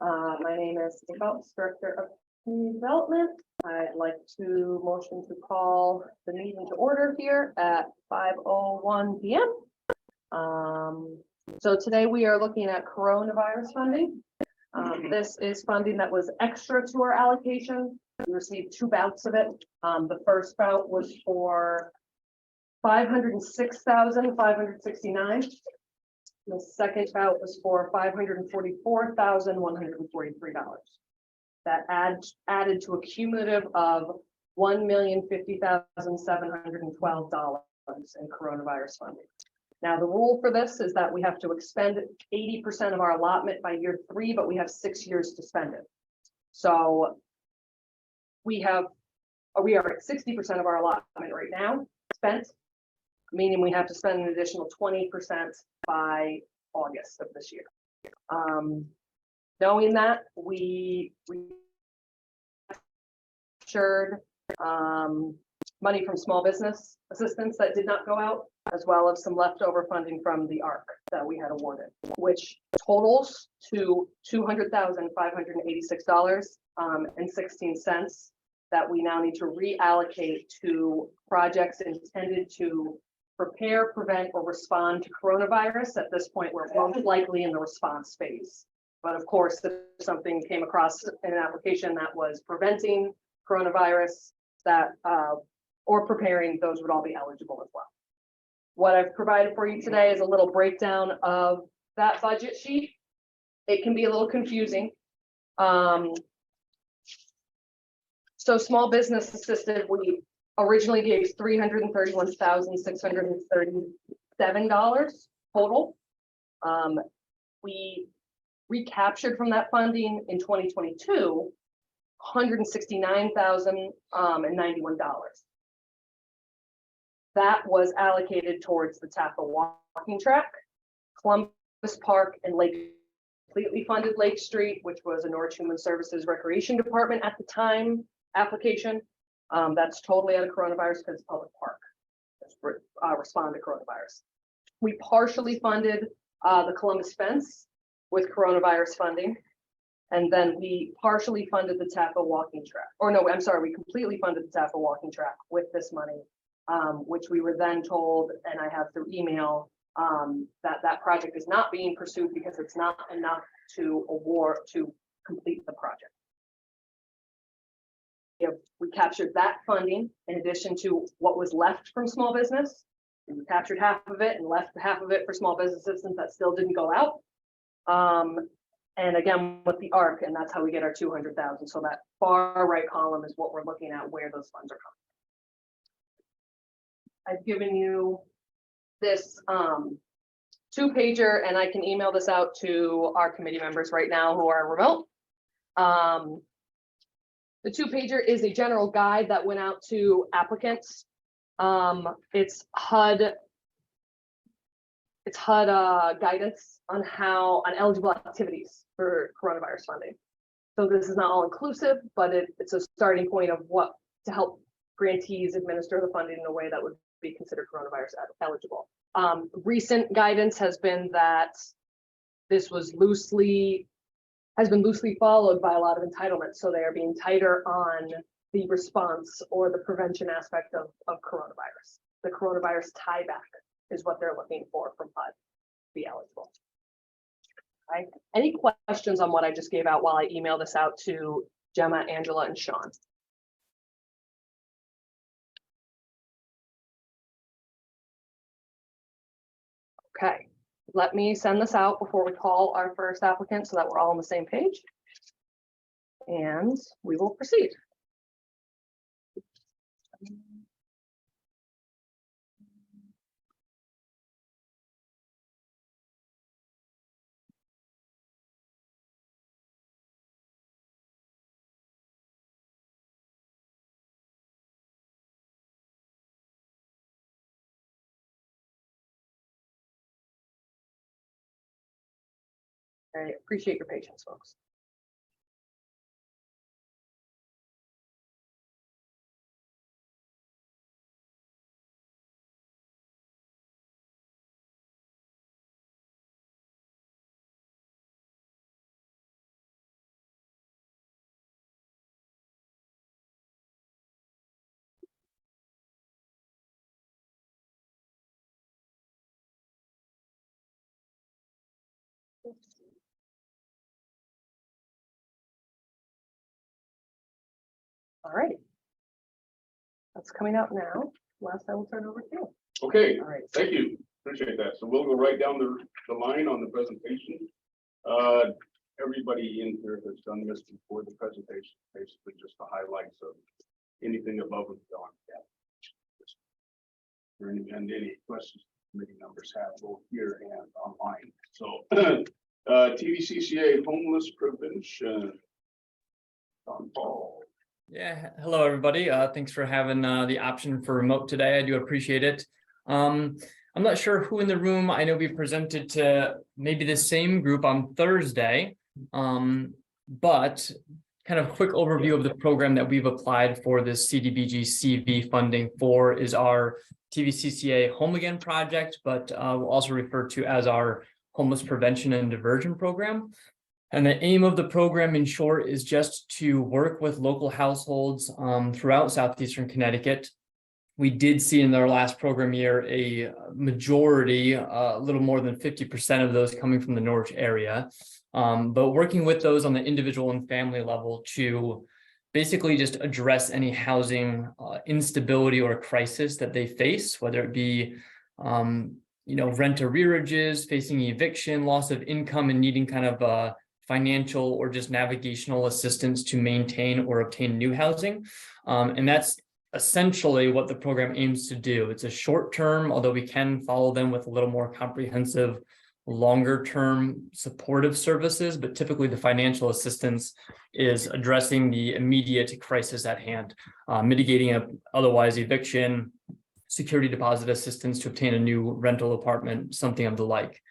My name is Steve Phelps, Director of Community Development. I'd like to motion to call the meeting to order here at 5:01 p.m. So today we are looking at coronavirus funding. This is funding that was extra to our allocation. We received two bouts of it. The first bout was for $506,569. The second bout was for $544,143. That added to a cumulative of $1,050,712 in coronavirus funding. Now, the rule for this is that we have to expend 80% of our allotment by year 3, but we have 6 years to spend it. So we are at 60% of our allotment right now spent, meaning we have to spend an additional 20% by August of this year. Knowing that, we captured money from small business assistance that did not go out, as well as some leftover funding from the ARC that we had awarded, which totals to $200,586.16 that we now need to reallocate to projects intended to prepare, prevent, or respond to coronavirus. At this point, we're most likely in the response phase. But of course, if something came across in an application that was preventing coronavirus or preparing, those would all be eligible as well. What I've provided for you today is a little breakdown of that budget sheet. It can be a little confusing. So small business assisted, we originally gave $331,637 total. We recaptured from that funding in 2022 $169,091. That was allocated towards the Tappa walking track, Columbus Park, and completely funded Lake Street, which was a Norwich Human Services Recreation Department at the time application. That's totally out of coronavirus because it's public park. Respond to coronavirus. We partially funded the Columbus fence with coronavirus funding. And then we partially funded the Tappa walking track. Or no, I'm sorry, we completely funded the Tappa walking track with this money, which we were then told, and I have through email, that project is not being pursued because it's not enough to complete the project. We captured that funding in addition to what was left from small business. We captured half of it and left half of it for small business assistance that still didn't go out. And again, with the ARC, and that's how we get our 200,000. So that far right column is what we're looking at, where those funds are coming. I've given you this 2-pager, and I can email this out to our committee members right now who are remote. The 2-pager is a general guide that went out to applicants. It's HUD guidance on eligible activities for coronavirus funding. So this is not all inclusive, but it's a starting point of what to help grantees administer the funding in a way that would be considered coronavirus eligible. Recent guidance has been that this has been loosely followed by a lot of entitlements. So they are being tighter on the response or the prevention aspect of coronavirus. The coronavirus tieback is what they're looking for from HUD to be eligible. Right. Any questions on what I just gave out while I email this out to Gemma, Angela, and Sean? Okay, let me send this out before we call our first applicant so that we're all on the same page. And we will proceed. I appreciate your patience, folks. All right. That's coming out now. Last I will turn over to you. Okay, All right. thank you. Appreciate that. So we'll go right down the line on the presentation. Everybody in here has done this before the presentation, basically just the highlights of anything above and beyond that. And any questions committee members have both here and online. So TVCCA homeless prevention. Don Paul. Yeah, hello everybody. Thanks for having the option for remote today. I do appreciate it. I'm not sure who in the room. I know we presented to maybe the same group on Thursday, but kind of quick overview of the program that we've applied for this CDBG CV funding for is our TVCCA Home Again project, but we'll also refer to as our homeless prevention and diversion program. And the aim of the program, in short, is just to work with local households throughout southeastern Connecticut. We did see in our last program year a majority, a little more than 50% of those coming from the Norwich area. But working with those on the individual and family level to basically just address any housing instability or crisis that they face, whether it be rent arrearages, facing eviction, loss of income, and needing kind of financial or just navigational assistance to maintain or obtain new housing. And that's essentially what the program aims to do. It's a short term, although we can follow them with a little more comprehensive, longer term supportive services, but typically the financial assistance is addressing the immediate crisis at hand, mitigating otherwise eviction, security deposit assistance to obtain a new rental apartment, something of the like.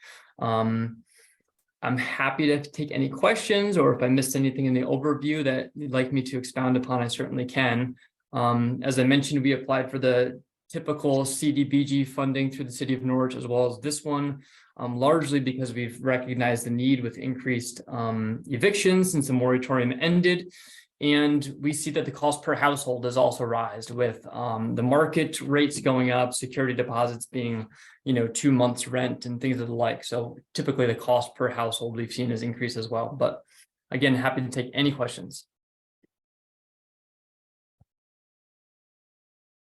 I'm happy to take any questions, or if I missed anything in the overview that you'd like me to expound upon, I certainly can. As I mentioned, we applied for the typical CDBG funding through the city of Norwich, as well as this one, largely because we've recognized the need with increased evictions since the moratorium ended. And we see that the cost per household has also risen with the market rates going up, security deposits being, 2 months rent and things of the like. So typically the cost per household we've seen has increased as well. But again, happy to take any questions.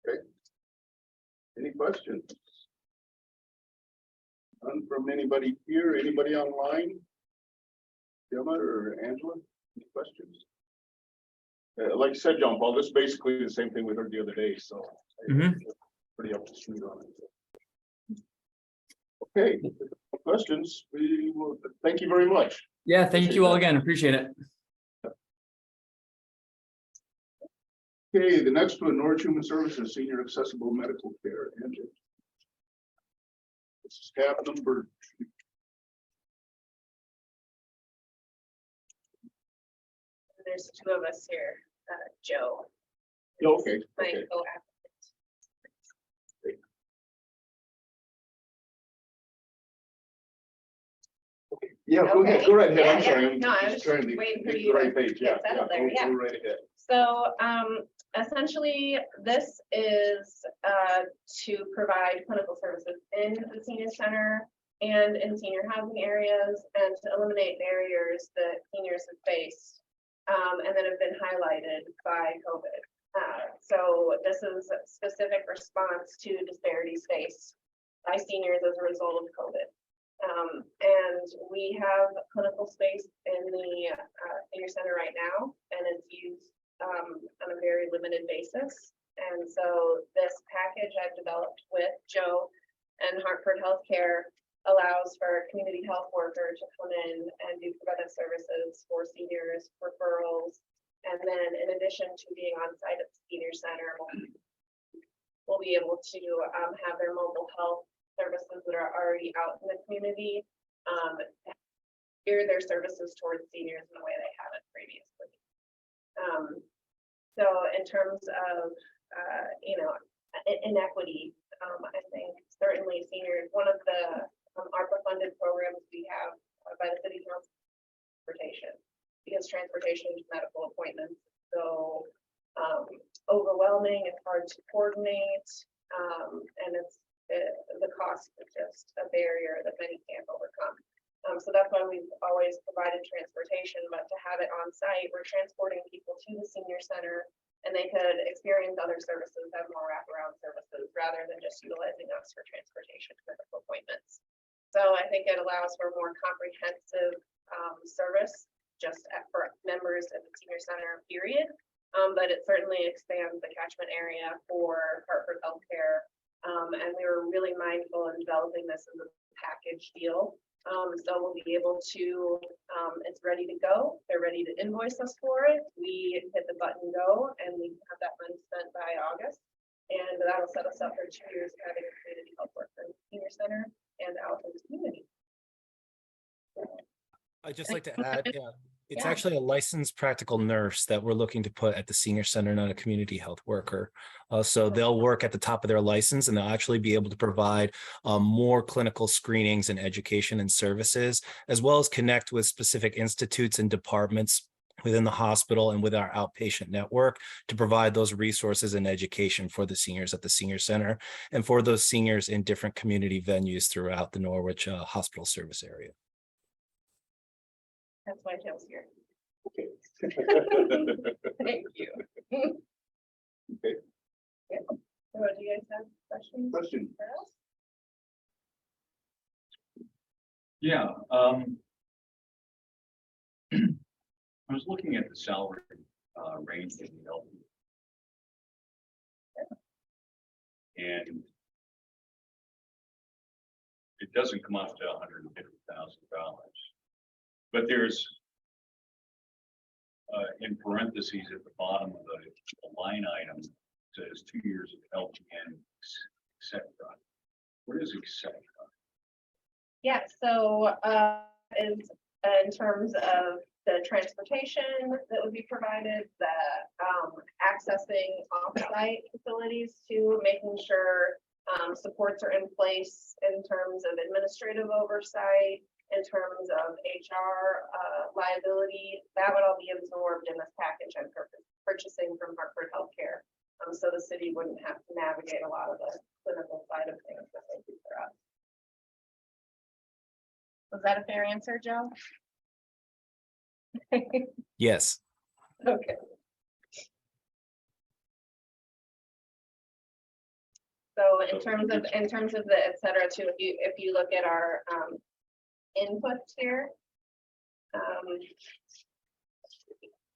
Okay. Any questions? None from anybody here, anybody online? Gemma or Angela, any questions? Like I said, John Paul, this is basically the same thing we heard the other day, so pretty up to speed on it. Okay, questions. We will thank you very much. Yeah, thank you all again. Appreciate it. Okay, the next one, Norwich Human Services Senior Accessible Medical Care. Angela. This is tab number 2. There's 2 of us here, Joe. Okay. My Okay. co-applicant. Yeah, go ahead. Okay. Go right ahead. I'm Yeah, sorry. yeah. I'm No, I just was trying to waiting for get you the right to page. get Yeah, settled there, Go yeah. right ahead. So essentially, this is to provide clinical services in the senior center and in senior housing areas, and to eliminate barriers that seniors have faced and that have been highlighted by COVID. So this is a specific response to disparities faced by seniors as a result of COVID. And we have clinical space in the senior center right now, and it's used on a very limited basis. And so this package I've developed with Joe and Hartford Healthcare allows for a community health worker to come in and do preventive services for seniors, referrals, and then in addition to being on site at the senior center, we'll be able to have their mobile health services that are already out in the community, gear their services towards seniors in the way they haven't previously. So in terms of inequity, I think certainly seniors, one of the ARPA funded programs we have by the city council, transportation, because transportation is medical appointments so overwhelming, it's hard to coordinate, and it's the cost is just a barrier that many can't overcome. So that's why we've always provided transportation, but to have it on site, we're transporting people to the senior center and they could experience other services, have more wraparound services, rather than just utilizing us for transportation medical appointments. So I think it allows for more comprehensive service for members of the senior center, period. But it certainly expands the catchment area for Hartford Healthcare. And we were really mindful in developing this as a package deal. So we'll be able to, it's ready to go. They're ready to invoice us for it. We hit the button go and we have that money spent by August. And that'll set us up for 2 years of having a community health worker in the senior center and out in the community. I'd just like to add, yeah, it's Yeah. actually a licensed practical nurse that we're looking to put at the senior center, not a community health worker. So they'll work at the top of their license and they'll actually be able to provide more clinical screenings and education and services, as well as connect with specific institutes and departments within the hospital and with our outpatient network to provide those resources and education for the seniors at the senior center and for those seniors in different community venues throughout the Norwich hospital service area. That's why Jill's here. Okay. Thank you. Okay. Yeah. So do you guys have questions Question. for us? Yeah, I was looking at the salary range in the LP. And it doesn't come up to $150,000. But there's in parentheses at the bottom of the line item says 2 years of LPN, etc. What is etc.? Yeah, so is in terms of the transportation that would be provided, the accessing off-site facilities to making sure supports are in place in terms of administrative oversight, in terms of HR liability, that would all be absorbed in this package I'm purchasing from Hartford Healthcare. So the city wouldn't have to navigate a lot of the clinical side of things that they do for us. Was that a fair answer, Joe? Yes. Okay. So in terms of the et cetera too, if you look at our inputs here.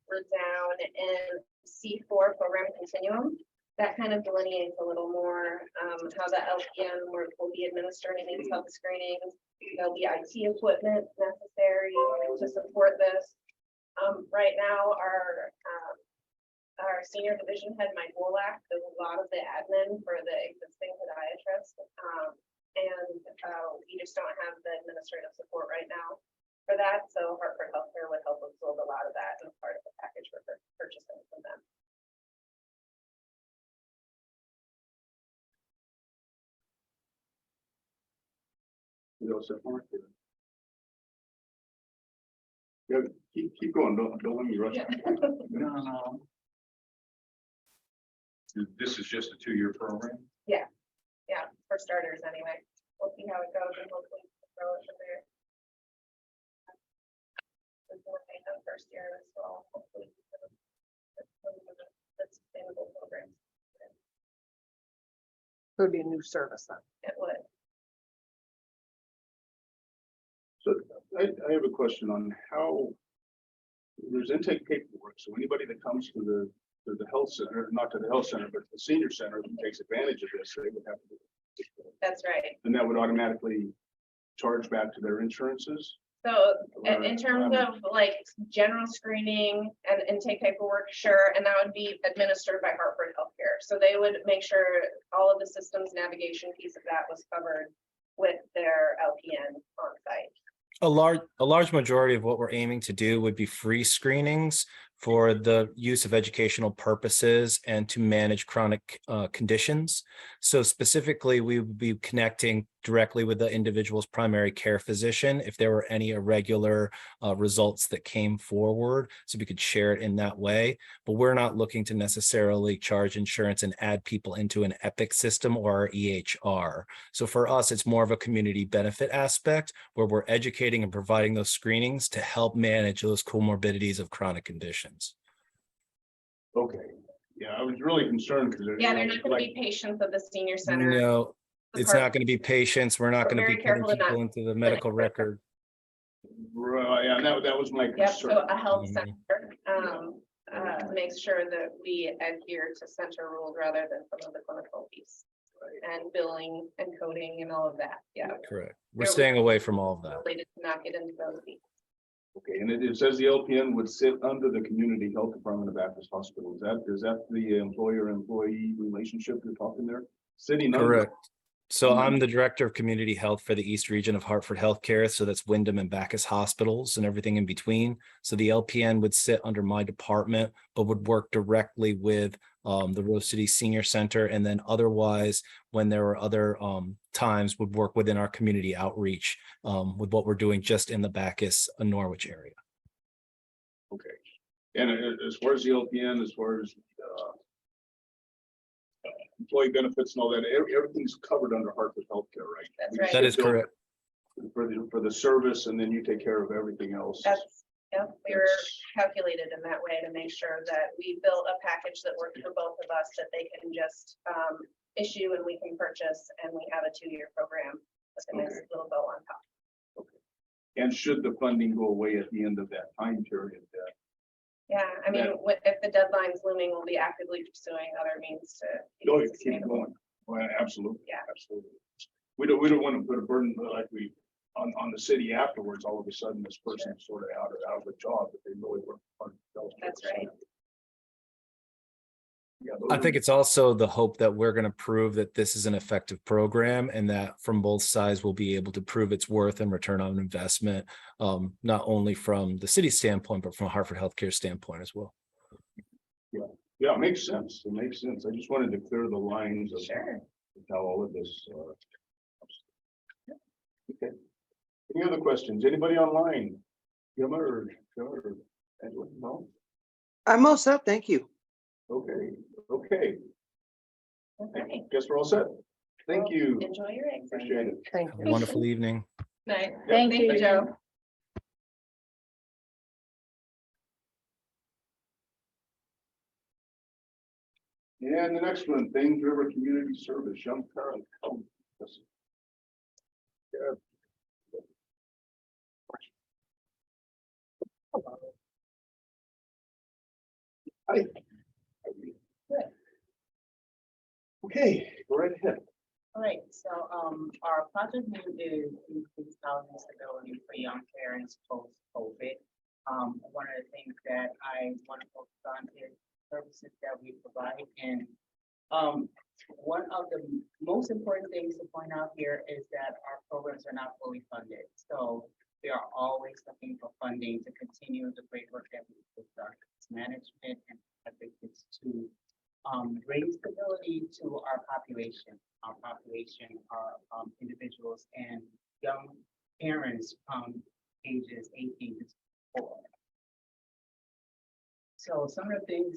We're down in C4 program continuum. That kind of delineates a little more how the LPN will be administering these health screenings. There'll be IT equipment necessary to support this. Right now, our senior division head, Mike Wolak, does a lot of the admin for the existing podiatrist. And we just don't have the administrative support right now for that. So Hartford Healthcare would help absorb a lot of that as part of the package for purchasing from them. You know, so far. Yeah, keep going. Don't let me rush. Yeah. No. This is just a 2-year program? Yeah, for starters anyway. We'll see how it goes and hopefully grow it from there. First year as well, hopefully. That's sustainable program. It would be a new service then. It would. So I have a question on how there's intake paperwork. So anybody that comes to the health center, not to the health center, but the senior center who takes advantage of this, they would have to. That's right. And that would automatically charge back to their insurances. So in terms of like general screening and intake paperwork, sure, and that would be administered by Hartford Healthcare. So they would make sure all of the systems navigation piece of that was covered with their LPN on site. A large majority of what we're aiming to do would be free screenings for the use of educational purposes and to manage chronic conditions. So specifically, we would be connecting directly with the individual's primary care physician if there were any irregular results that came forward, so we could share it in that way. But we're not looking to necessarily charge insurance and add people into an Epic system or our EHR. So for us, it's more of a community benefit aspect where we're educating and providing those screenings to help manage those comorbidities of chronic conditions. Okay, Yeah, I was really concerned because. Yeah, they're not gonna be patients of the senior center. No, The it's part- not going to be patients. We're not We're going to be very putting careful to not people into the medical record. Right, yeah, that was my Yep, so concern. a health Mhm. center, makes sure that we adhere to center rules rather than some of the clinical piece. And billing and coding and all of that, yeah. Correct. We're They're staying away from all of that. Related to not get into those pieces. Okay, and it says the LPN would sit under the Community Health Department of Baptist Hospital. Is that the employer-employee relationship you're talking there? Sitting under. Correct. So Mhm. I'm the Director of Community Health for the East Region of Hartford Healthcare. So that's Wyndham and Backus hospitals and everything in between. So the LPN would sit under my department, but would work directly with the Rose City Senior Center. And then otherwise, when there were other times, would work within our community outreach with what we're doing just in the Backus, Norwich area. Okay, and as far as the LPN, as far as employee benefits and all that, everything's covered under Hartford Healthcare, right? That's We right. just That is bill correct. For the service, and then you take care of everything else. That's, yep, we were calculated in that way to make sure that we built a package that worked for both of us, that they can just issue and we can purchase, and we have a 2-year program with a nice Okay. little bow on top. And should the funding go away at the end of that time period, Yeah, I mean, if the deadline's looming, we'll be actively pursuing other means to. keep oh, it you keep sustainable. going. Well, absolutely. Yeah. Absolutely. We don't want to put a burden like we on the city afterwards. All of a sudden, this person's sort of out of a job, but they really work hard. That's right. Yeah, I think it's also the hope that we're going to prove that this is an effective program and that from both sides, we'll be able to prove its worth and return on investment, not only from the city standpoint, but from a Hartford Healthcare standpoint as well. Yeah, it makes sense. It makes sense. I just wanted to clear the lines of Sure. how all of this. Okay. Any other questions? Anybody online? Gemma or Angela? No? I'm all set, thank you. Okay, okay. Okay. Guess we're all set. Thank you. Enjoy your eggs. Appreciate it. Thank Have a wonderful evening. Night. Yeah, Thank you, Joe. And the next one, Thames River Community Service, young parent. Oh, yes. Yeah. Hi. Okay, go right ahead. All right, so our project name is increased housing stability for young parents post-COVID. One of the things that I want to focus on is services that we provide. And one of the most important things to point out here is that our programs are not fully funded. So we are always looking for funding to continue the great work that we've done. It's management and advocates to bring stability to our population. Our population are individuals and young parents ages 18 to 4. So some of the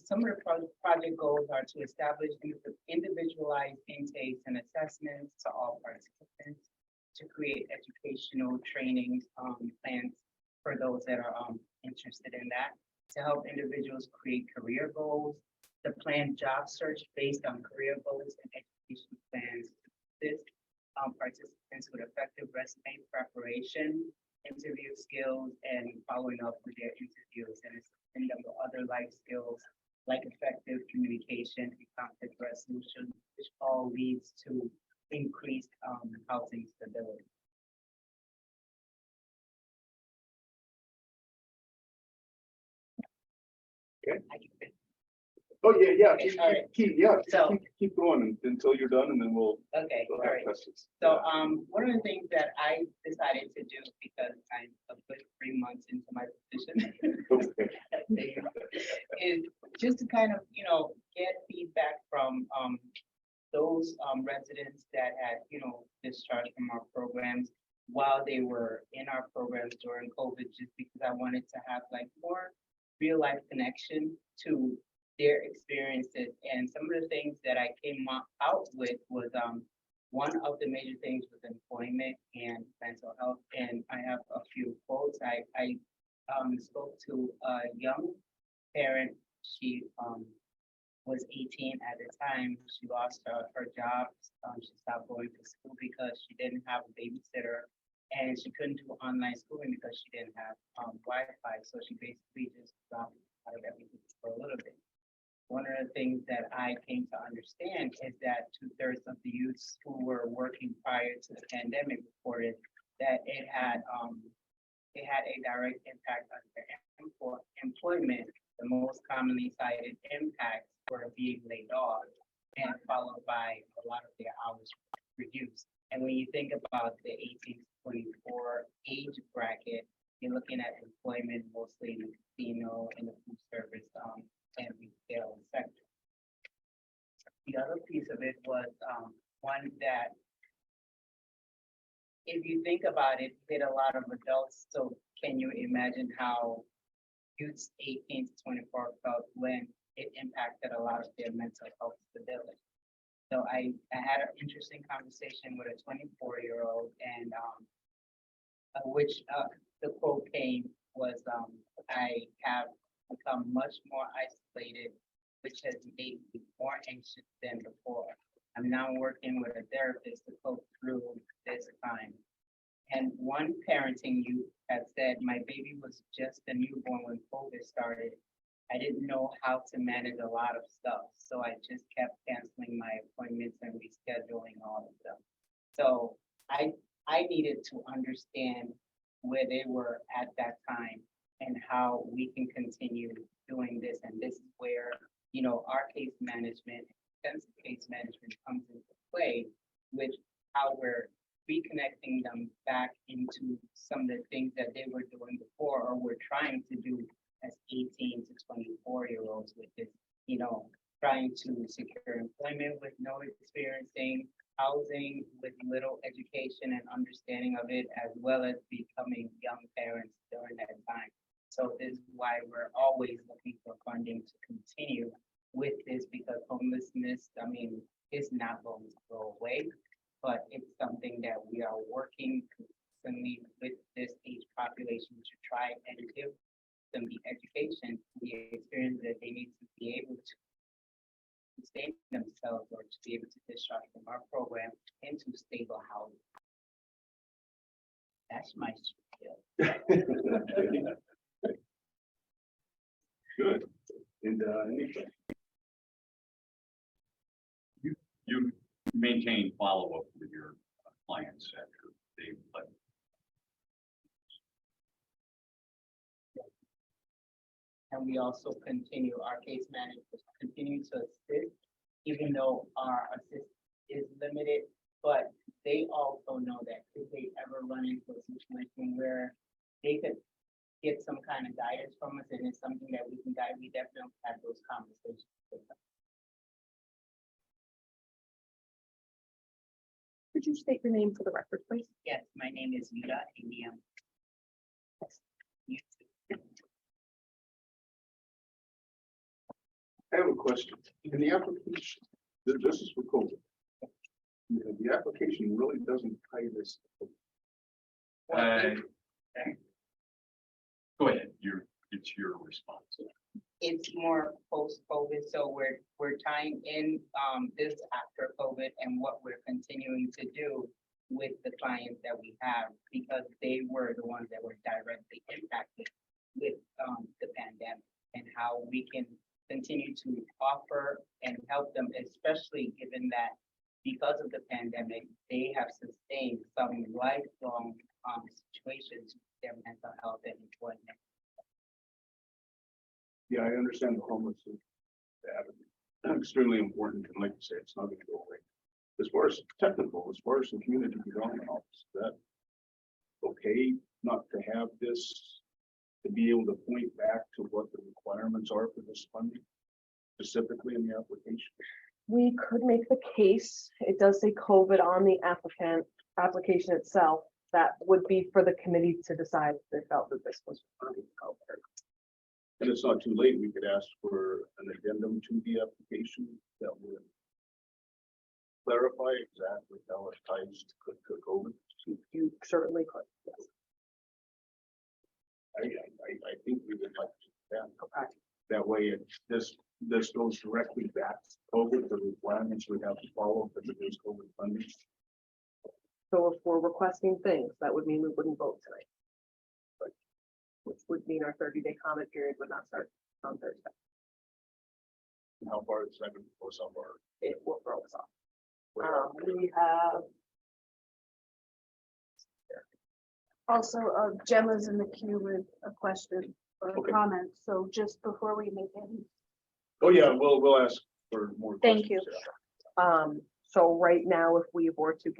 project goals are to establish individualized intakes and assessments to all participants, to create educational trainings plans for those that are interested in that, to help individuals create career goals, to plan job search based on career goals and education plans. This participants with effective resume preparation, interview skills, and following up with their interviews, and assisting them with other life skills like effective communication and conflict resolution, which all leads to increased housing stability. Okay. Oh, yeah. All right. So- Keep going until you're done, and then we'll Okay, all have right. questions. So one of the things that I decided to do, because I'm a good 3 months into my position, Okay. is just to kind of, get feedback from those residents that had, discharged from our programs while they were in our programs during COVID, just because I wanted to have like more real life connection to their experiences. And some of the things that I came out with was one of the major things was employment and mental health. And I have a few quotes. I spoke to a young parent. She was 18 at the time. She lost her job. She stopped going to school because she didn't have a babysitter, and she couldn't do online schooling because she didn't have Wi-Fi. So she basically just dropped out of everything for a little bit. One of the things that I came to understand is that 2/3 of the youths who were working prior to the pandemic reported that it had a direct impact on their employment. The most commonly cited impacts were being laid off, and followed by a lot of their hours reduced. And when you think about the 18 to 24 age bracket, you're looking at employment mostly in the casino, in the food service, and retail sector. The other piece of it was one that, if you think about it, hit a lot of adults. So can you imagine how youths 18 to 24 felt when it impacted a lot of their mental health stability? So I had an interesting conversation with a 24-year-old, and which the quote came was, I have become much more isolated, which has made me more anxious than before. I'm now working with a therapist to go through this time. And one parenting youth had said, my baby was just a newborn when COVID started. I didn't know how to manage a lot of stuff, so I just kept canceling my appointments and rescheduling all of them. So I needed to understand where they were at that time and how we can continue doing this. And this is where, you know, our case management, intensive case management comes into play, with how we're reconnecting them back into some of the things that they were doing before, or we're trying to do as 18 to 24-year-olds, with this, you know, trying to secure employment with no experiencing, housing with little education and understanding of it, as well as becoming young parents during that time. So this is why we're always looking for funding to continue with this, because homelessness, I mean, is not going to go away, but it's something that we are working consistently with this age population to try and give them the education, the experience that they need to be able to sustain themselves, or to be able to discharge from our program into stable housing. That's my spiel. Good. And anything? You maintain follow-up with your clients after they've left. And we also continue, our case managers continue to assist, even though our assist is limited, but they also know that if they ever run into a situation where they could get some kind of guidance from us, and it's something that we can guide, we definitely have those conversations with them. Could you state your name for the record, please? Yes, my name is Yuda Indiam. I have a question. In the application, this is for COVID. The application really doesn't tie this. Go ahead, it's your response. It's more post-COVID, so we're tying in this after COVID and what we're continuing to do with the clients that we have, because they were the ones that were directly impacted with the pandemic, and how we can continue to offer and help them, especially given that because of the pandemic, they have sustained some lifelong situations with their mental health and employment. Yeah, I understand the homelessness. That extremely important, and like you say, it's not going to go away. As far as technical, as far as the community development office, that okay, not to have this, to be able to point back to what the requirements are for this funding, specifically in the application. We could make the case, it does say COVID on the application itself. That would be for the committee to decide if they felt that this was funding COVID. And it's not too late, we could ask for an addendum to the application that would clarify exactly how it ties to COVID. You certainly could, yes. I think we would like to, do that. Okay. That way, this this goes directly back to COVID, the requirements we have to follow for today's COVID funding. So if we're requesting things, that would mean we wouldn't vote tonight. Which would mean our 30-day comment period would not start on Thursday. And how far is that going to go so far? It will throw us off. We have, Also, Gemma's in the queue with a question or Okay. a comment, so just before we make any. Oh, yeah, we'll ask for more. Thank you. questions, yeah. so right now, if we were to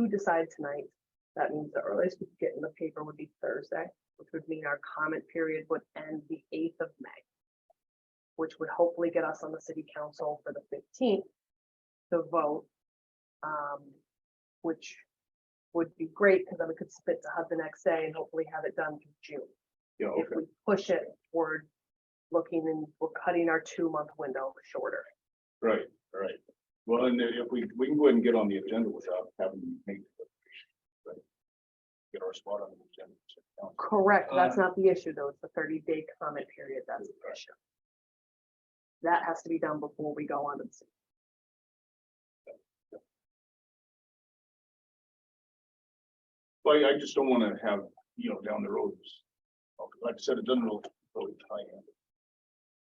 decide tonight, that means the earliest we could get in the paper would be Thursday, which would mean our comment period would end the 8th of May. Which would hopefully get us on the city council for the 15th to vote. Which would be great because then we could spit to HUD the next day and hopefully have it done through June. Yeah, If okay. we push it, we're looking and we're cutting our 2-month window shorter. Right. Well, and if we can go ahead and get on the agenda without having to make. the preparation, right? Get our spot on the agenda. Correct, that's not the issue though, it's the 30-day comment period, that's the issue. That has to be done before we go on to the city. Well, I just don't want to have, down the road. Like I said, it doesn't really tie in.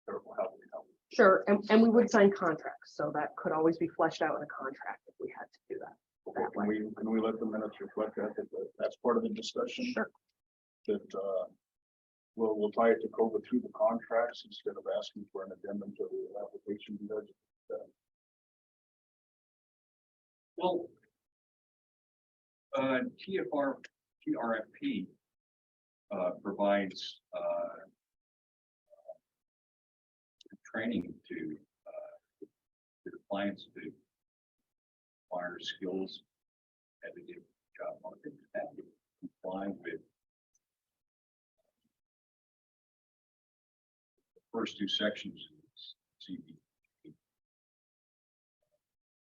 Terrible how we help. Sure, and we would sign contracts, so that could always be fleshed out in a contract if we had to do that. Okay, can we let the minutes reflect that, that's part of the discussion? Sure. That, we'll tie it to COVID through the contracts instead of asking for an addendum to the application. Well, TRFP provides training to the clients to acquire skills at the job market and comply with the first 2 sections of CB.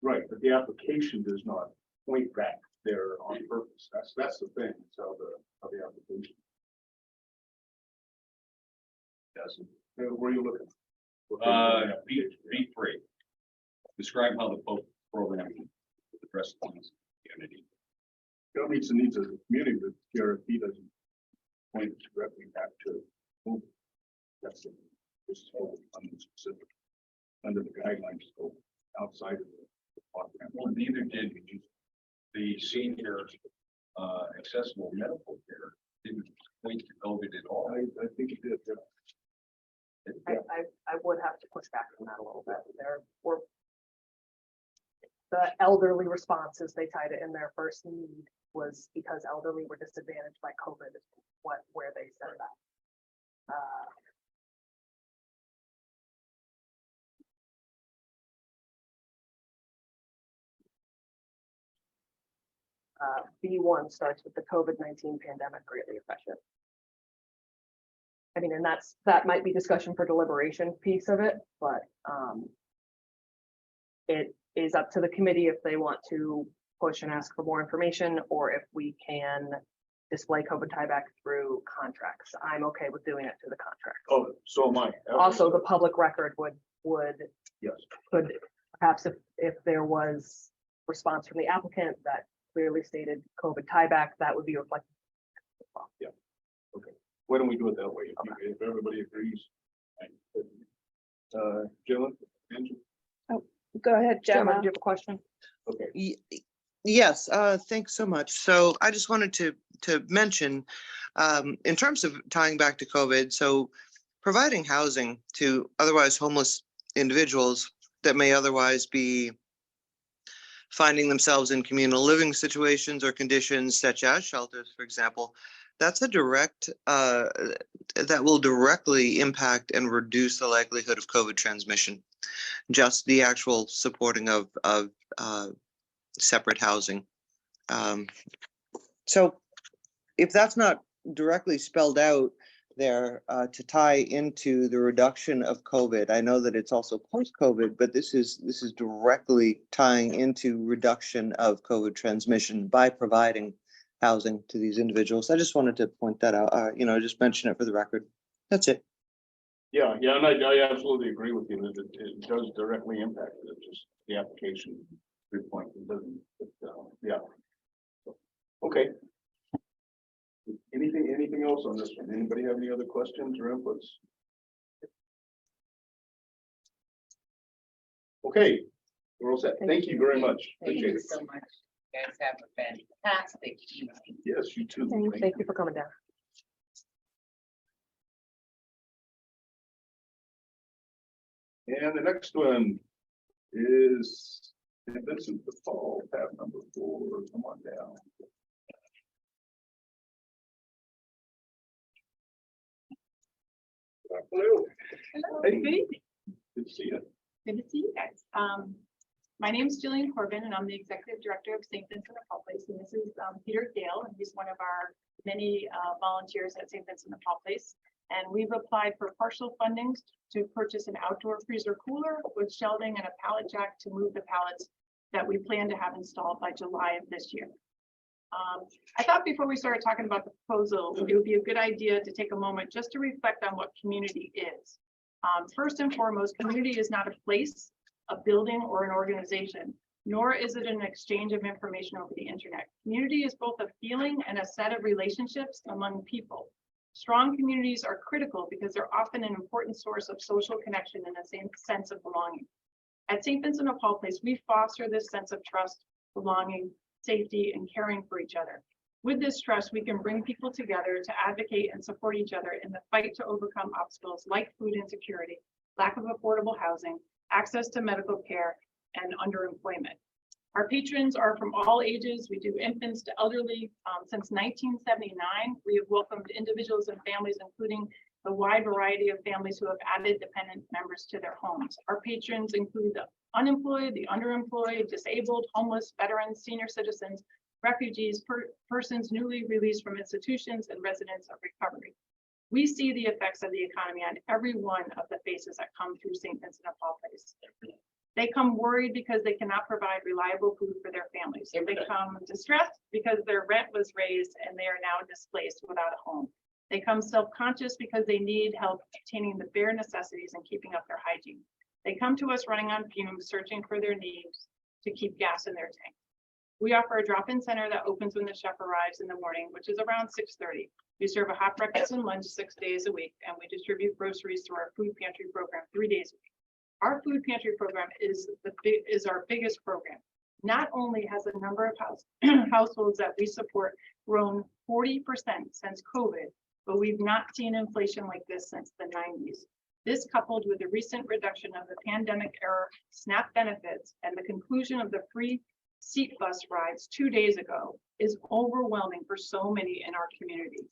Right, but the application does not point back there on purpose. That's the thing, so the application. Doesn't. Where are you looking? B3. Describe how the program addresses the community. It meets the needs of the community, but TRFP doesn't point directly back to who. That's it. This is all specific. Under the guidelines, so outside of the program. Well, neither did the senior accessible medical care. Didn't point to COVID at all. I think it did. Yeah. I would have to push back on that a little bit. There were the elderly responses, they tied it in their first need was because elderly were disadvantaged by COVID, is where they said that. B1 starts with the COVID-19 pandemic greatly affected. I mean, and that might be discussion for deliberation piece of it, but it is up to the committee if they want to push and ask for more information, or if we can display COVID tieback through contracts. I'm okay with doing it through the contract. Oh, so am I. Also, the public record would Yes. could perhaps if there was response from the applicant that clearly stated COVID tieback, that would be reflected. Why don't we do it that way? If everybody agrees. Gemma, Andrew? Go ahead, Gemma, Gemma. do you have a question? Okay. Yes, thanks so much. So I just wanted to mention, in terms of tying back to COVID, so providing housing to otherwise homeless individuals that may otherwise be finding themselves in communal living situations or conditions such as shelters, for example, that's a direct, that will directly impact and reduce the likelihood of COVID transmission. Just the actual supporting of separate housing. So if that's not directly spelled out there to tie into the reduction of COVID, I know that it's also post-COVID, but this is directly tying into reduction of COVID transmission by providing housing to these individuals. I just wanted to point that out, just mention it for the record. That's it. Yeah, and I absolutely agree with you that it does directly impact it, just the application. Good point, it doesn't, yeah. Okay. Anything else on this one? Anybody have any other questions or inputs? Okay, we're all set. Thank you very much. Thank Appreciate you it. so much. You guys have a fantastic evening. Yes, you too. Thank you for coming down. And the next one is Vincent de Paul, tab number 4. Come on down. Hello. Hello, Hey. good evening. Good to see you. Good to see you guys. My name is Jillian Corbin and I'm the Executive Director of St. Vincent de Paul Place. And this is Peter Gale, and he's one of our many volunteers at St. Vincent de Paul Place. And we've applied for partial funding to purchase an outdoor freezer cooler with shelving and a pallet jack to move the pallets that we plan to have installed by July of this year. I thought before we started talking about the proposal, it would be a good idea to take a moment just to reflect on what community is. First and foremost, community is not a place, a building, or an organization, nor is it an exchange of information over the internet. Community is both a feeling and a set of relationships among people. Strong communities are critical because they're often an important source of social connection and a same sense of belonging. At St. Vincent de Paul Place, we foster this sense of trust, belonging, safety, and caring for each other. With this trust, we can bring people together to advocate and support each other in the fight to overcome obstacles like food insecurity, lack of affordable housing, access to medical care, and underemployment. Our patrons are from all ages. We do infants to elderly. Since 1979, we have welcomed individuals and families, including a wide variety of families who have added dependent members to their homes. Our patrons include the unemployed, the underemployed, disabled, homeless, veterans, senior citizens, refugees, persons newly released from institutions, and residents of recovery. We see the effects of the economy on every one of the faces that come through St. Vincent de Paul Place. They come worried because they cannot provide reliable food for their families. They come distressed because their rent was raised and they are now displaced without a home. They come self-conscious because they need help obtaining the bare necessities and keeping up their hygiene. They come to us running on fumes, searching for their needs to keep gas in their tank. We offer a drop-in center that opens when the chef arrives in the morning, which is around 6:30. We serve a hot breakfast and lunch 6 days a week, and we distribute groceries through our food pantry program 3 days a week. Our food pantry program is our biggest program. Not only has the number of households that we support grown 40% since COVID, but we've not seen inflation like this since the 90s. This, coupled with the recent reduction of the pandemic era SNAP benefits and the conclusion of the free seat bus rides 2 days ago, is overwhelming for so many in our community.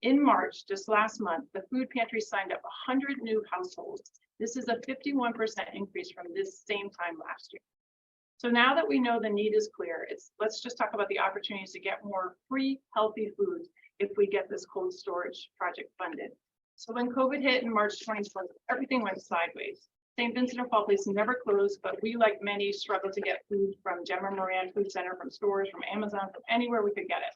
In March, just last month, the food pantry signed up 100 new households. This is a 51% increase from this same time last year. So now that we know the need is clear, let's just talk about the opportunities to get more free, healthy foods if we get this cold storage project funded. So when COVID hit in March 2020, everything went sideways. St. Vincent de Paul Place never closed, but we, like many, struggled to get food from Gemma Moran Food Center, from stores, from Amazon, from anywhere we could get it.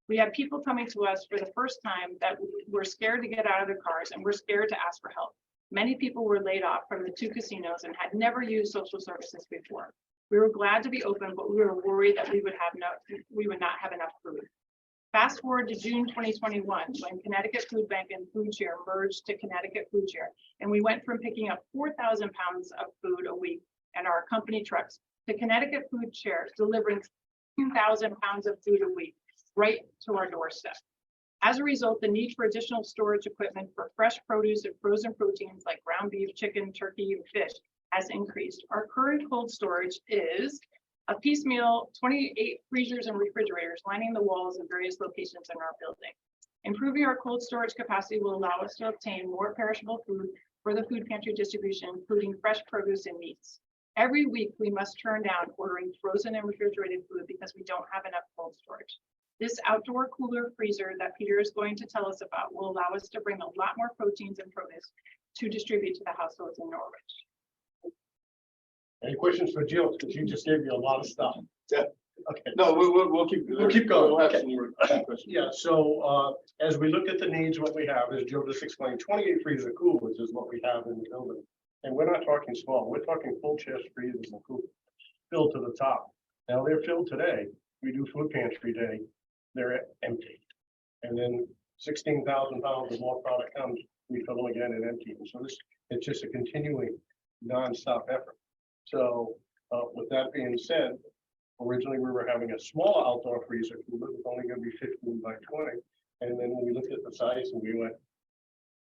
We had people coming to us for the first time that were scared to get out of their cars and were scared to ask for help. Many people were laid off from the 2 casinos and had never used social services before. We were glad to be open, but we were worried that we would not have enough food. Fast forward to June 2021, when Connecticut Food Bank and Food Share merged to Connecticut Food Share, and we went from picking up 4,000 pounds of food a week in our company trucks to Connecticut Food Share delivering 2,000 pounds of food a week right to our doorstep. As a result, the need for additional storage equipment for fresh produce and frozen proteins like ground beef, chicken, turkey, and fish has increased. Our current cold storage is a piecemeal 28 freezers and refrigerators lining the walls in various locations in our building. Improving our cold storage capacity will allow us to obtain more perishable food for the food pantry distribution, including fresh produce and meats. Every week, we must turn down ordering frozen and refrigerated food because we don't have enough cold storage. This outdoor cooler freezer that Peter is going to tell us about will allow us to bring a lot more proteins and produce to distribute to the households in Norwich. Any questions for Jill? Because she just gave you a lot of stuff. Okay. No, we'll keep. We'll keep going. We'll have Okay. some more questions. Yeah, so as we look at the needs, what we have, as Joe just explained, 28 freezer coolers is what we have in the building. And we're not talking small, we're talking full chest freezers and coolers, filled to the top. Now they're filled today, we do food pantry day, they're empty. And then 16,000 pounds of more product comes, we fill them again and empty. And so this, it's just a continuing nonstop effort. So with that being said, originally we were having a small outdoor freezer cooler, it was only gonna be 15 by 20. And then when we looked at the size and we went,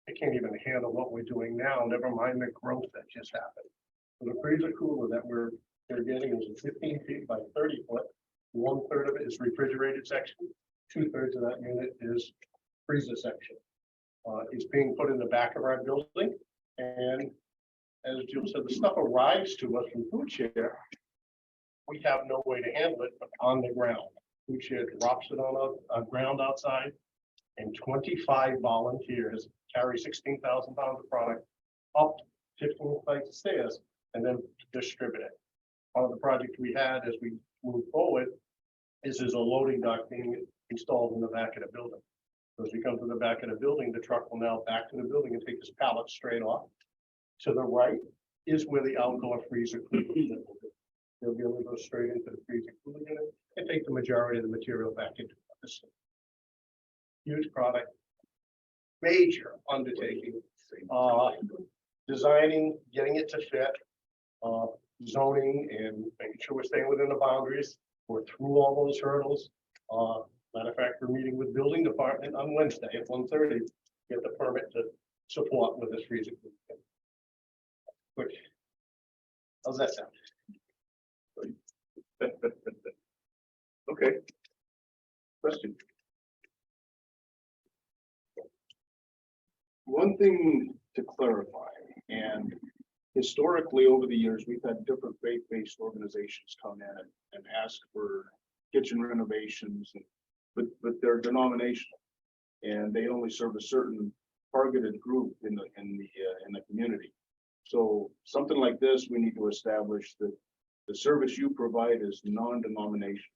I can't even handle what we're doing now, never mind the growth that just happened. So the freezer cooler that we're getting is a 15 feet by 30 foot. 1/3 of it is refrigerated section, 2/3 of that unit is freezer section. It's being put in the back of our building, and as Jill said, the stuff arrives to us from Food Share. We have no way to handle it, but on the ground. Food Share drops it on a ground outside, and 25 volunteers carry 16,000 pounds of product up 15 flights of stairs and then distribute it. Part of the project we had as we move forward is there's a loading dock being installed in the back of the building. So as we come to the back of the building, the truck will now back to the building and take this pallet straight off. To the right is where the outdoor freezer cooler unit will be. They'll be able to go straight into the freezer cooler unit and take the majority of the material back into this huge product. Major undertaking, designing, getting it to fit, zoning and making sure we're staying within the boundaries. We're through all those hurdles. Matter of fact, we're meeting with building department on Wednesday at 1:30, get the permit to support with this freezer. Quick. How's that sound? Okay. Question. One thing to clarify, and historically over the years, we've had different faith-based organizations come in and ask for kitchen renovations, but they're denominational. And they only serve a certain targeted group in the community. So something like this, we need to establish that the service you provide is non-denominational.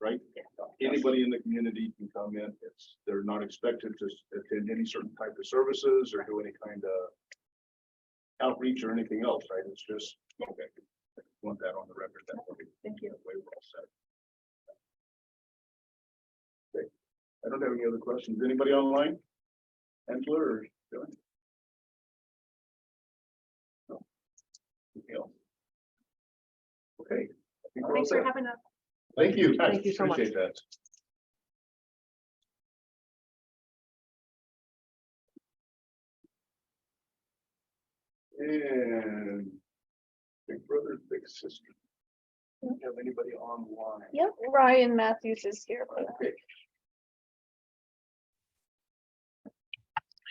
Right? Anybody in the community can come in. They're not expected to attend any certain type of services or do any kind of outreach or anything else, right? It's just, okay, I want that on the record. Thank you. Way well said. Okay. I don't have any other questions. Anybody online? Angela or Dylan? No. Anything else? Okay. I think we're all Thanks for set. having us. Thank you. Thank you so much. Appreciate that. And big brother, big sister. Do you have anybody online? Yep, Ryan Matthews is here. Okay.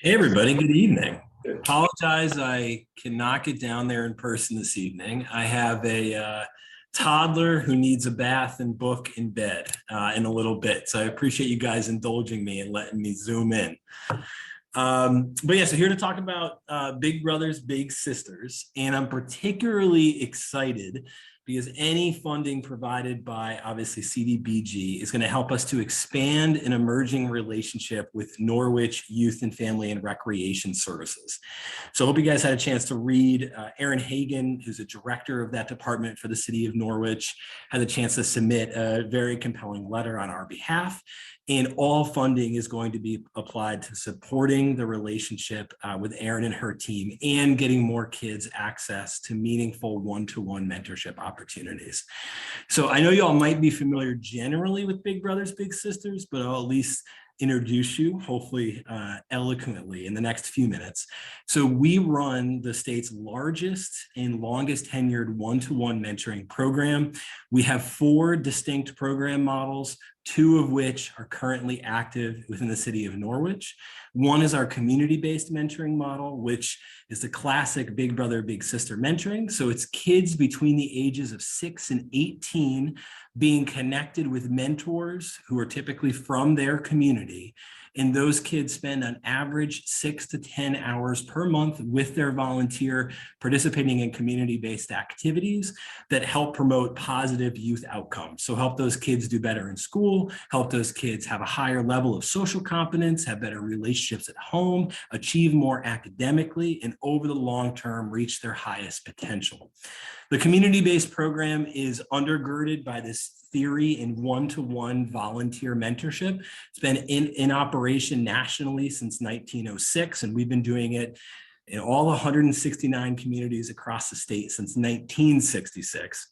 Hey, everybody, good evening. Apologize, I cannot get down there in person this evening. I have a toddler who needs a bath and book in bed in a little bit. So I appreciate you guys indulging me and letting me zoom in. But yeah, so here to talk about Big Brothers Big Sisters, and I'm particularly excited because any funding provided by obviously CDBG is going to help us to expand an emerging relationship with Norwich Youth and Family and Recreation Services. So I hope you guys had a chance to read Erin Hagan, who's a director of that department for the city of Norwich, had a chance to submit a very compelling letter on our behalf. And all funding is going to be applied to supporting the relationship with Erin and her team and getting more kids access to meaningful one-to-one mentorship opportunities. So I know you all might be familiar generally with Big Brothers Big Sisters, but I'll at least introduce you, hopefully eloquently, in the next few minutes. So we run the state's largest and longest tenured one-to-one mentoring program. We have 4 distinct program models, 2 of which are currently active within the city of Norwich. One is our community-based mentoring model, which is the classic Big Brother, Big Sister mentoring. So it's kids between the ages of 6 and 18 being connected with mentors who are typically from their community And those kids spend on average 6 to 10 hours per month with their volunteer participating in community-based activities that help promote positive youth outcomes. So help those kids do better in school, help those kids have a higher level of social competence, have better relationships at home, achieve more academically, and over the long term, reach their highest potential. The community-based program is undergirded by this theory in one-to-one volunteer mentorship. It's been in operation nationally since 1906, and we've been doing it in all 169 communities across the state since 1966.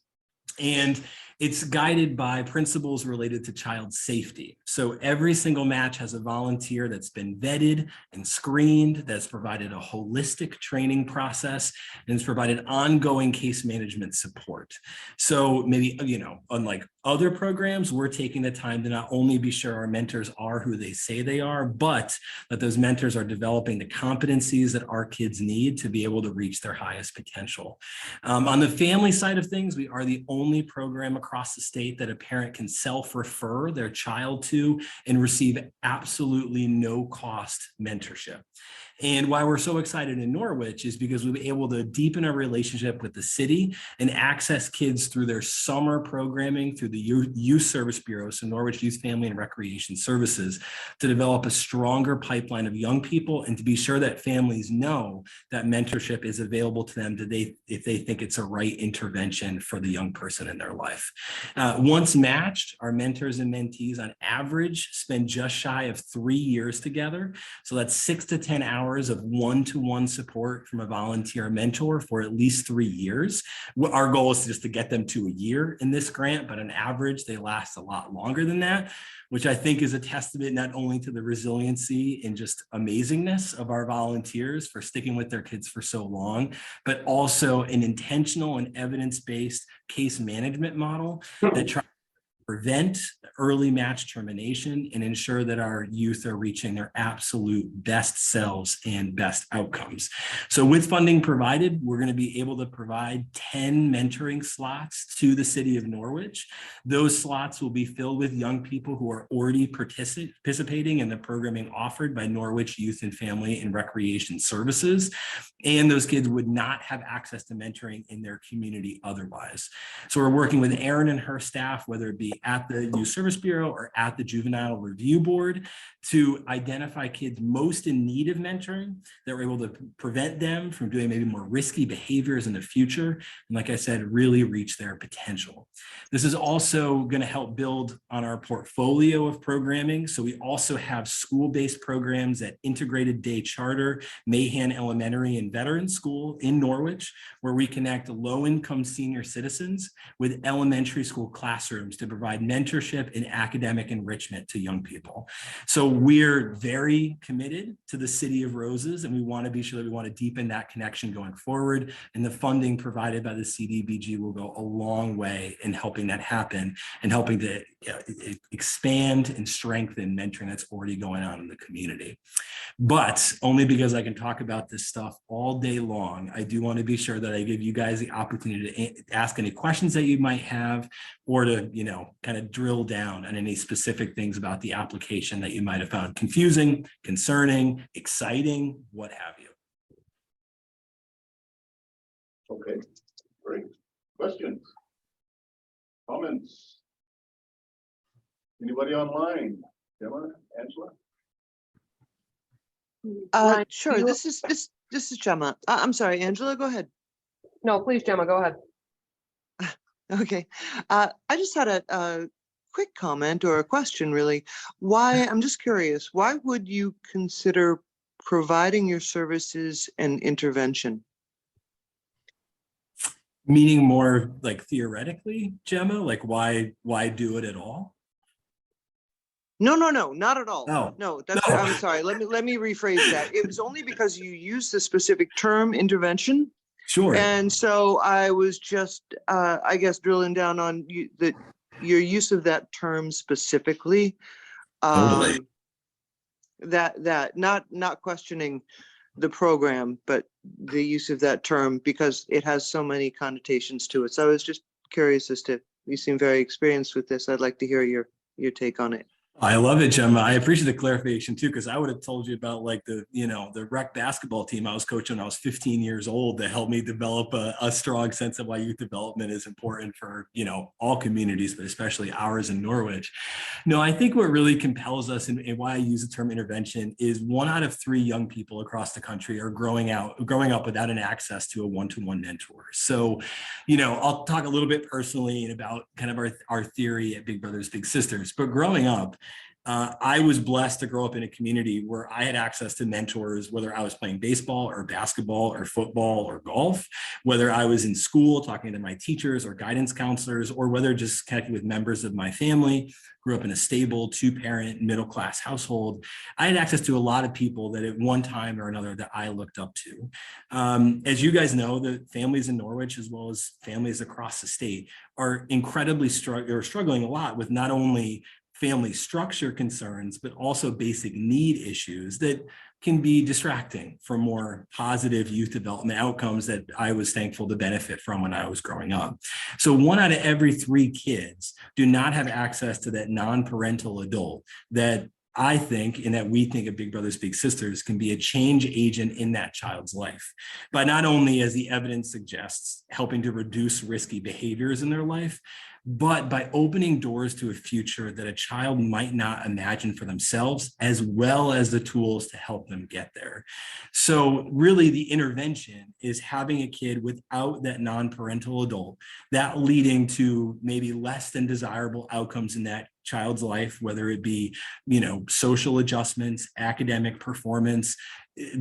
And it's guided by principles related to child safety. So every single match has a volunteer that's been vetted and screened, that's provided a holistic training process, and has provided ongoing case management support. So maybe, unlike other programs, we're taking the time to not only be sure our mentors are who they say they are, but that those mentors are developing the competencies that our kids need to be able to reach their highest potential. On the family side of things, we are the only program across the state that a parent can self-refer their child to and receive absolutely no cost mentorship. And why we're so excited in Norwich is because we'll be able to deepen our relationship with the city and access kids through their summer programming through the Youth Service Bureau, so Norwich Youth Family and Recreation Services, to develop a stronger pipeline of young people and to be sure that families know that mentorship is available to them if they think it's a right intervention for the young person in their life. Once matched, our mentors and mentees on average spend just shy of 3 years together. So that's 6 to 10 hours of one-to-one support from a volunteer mentor for at least 3 years. Our goal is just to get them to a year in this grant, but on average, they last a lot longer than that, which I think is a testament not only to the resiliency and just amazingness of our volunteers for sticking with their kids for so long, but also an intentional and evidence-based case management model that tries to prevent early match termination and ensure that our youth are reaching their absolute best selves and best outcomes. So with funding provided, we're going to be able to provide 10 mentoring slots to the city of Norwich. Those slots will be filled with young people who are already participating in the programming offered by Norwich Youth and Family and Recreation Services. And those kids would not have access to mentoring in their community otherwise. So we're working with Erin and her staff, whether it be at the Youth Service Bureau or at the Juvenile Review Board, to identify kids most in need of mentoring that we're able to prevent them from doing maybe more risky behaviors in the future. And like I said, really reach their potential. This is also going to help build on our portfolio of programming. So we also have school-based programs at Integrated Day Charter, Mahan Elementary and Veteran School in Norwich, where we connect low-income senior citizens with elementary school classrooms to provide mentorship and academic enrichment to young people. So we're very committed to the City of Roses, and we want to be sure that we want to deepen that connection going forward. And the funding provided by the CDBG will go a long way in helping that happen and helping to expand and strengthen mentoring that's already going on in the community. But only because I can talk about this stuff all day long, I do want to be sure that I give you guys the opportunity to ask any questions that you might have, or to, kind of drill down on any specific things about the application that you might have found confusing, concerning, exciting, what have you. Okay, great. Questions? Comments? Anybody online? Gemma, Angela? Ryan, Sure, you- this is Gemma. I'm sorry, Angela, go ahead. No, please, Gemma, go ahead. Okay, I just had a quick comment or a question, really. I'm just curious, why would you consider providing your services an intervention? Meaning more like theoretically, Gemma, like why do it at all? No, not at all. Oh, No, that's, no. I'm sorry. Let me rephrase that. It was only because you used the specific term intervention. Sure. And so I was just, I guess, drilling down on your use of that term specifically. Totally. That not questioning the program, but the use of that term because it has so many connotations to it. So I was just curious as to, you seem very experienced with this. I'd like to hear your take on it. I love it, Gemma. I appreciate the clarification too, because I would have told you about like the rec basketball team I was coaching when I was 15 years old that helped me develop a strong sense of why youth development is important for, all communities, but especially ours in Norwich. No, I think what really compels us and why I use the term intervention is 1 out of 3 young people across the country are growing up without an access to a one-to-one mentor. So, I'll talk a little bit personally about kind of our theory at Big Brothers Big Sisters, but growing up, I was blessed to grow up in a community where I had access to mentors, whether I was playing baseball or basketball or football or golf, whether I was in school talking to my teachers or guidance counselors, or whether just connecting with members of my family. Grew up in a stable 2-parent middle-class household. I had access to a lot of people that at one time or another that I looked up to. As you guys know, the families in Norwich, as well as families across the state, are incredibly struggling a lot with not only family structure concerns, but also basic need issues that can be distracting from more positive youth development outcomes that I was thankful to benefit from when I was growing up. So 1 out of every 3 kids do not have access to that non-parental adult that I think, and that we think of Big Brothers Big Sisters, can be a change agent in that child's life. But not only, as the evidence suggests, helping to reduce risky behaviors in their life, but by opening doors to a future that a child might not imagine for themselves, as well as the tools to help them get there. So really the intervention is having a kid without that non-parental adult, that leading to maybe less than desirable outcomes in that child's life, whether it be, social adjustments, academic performance,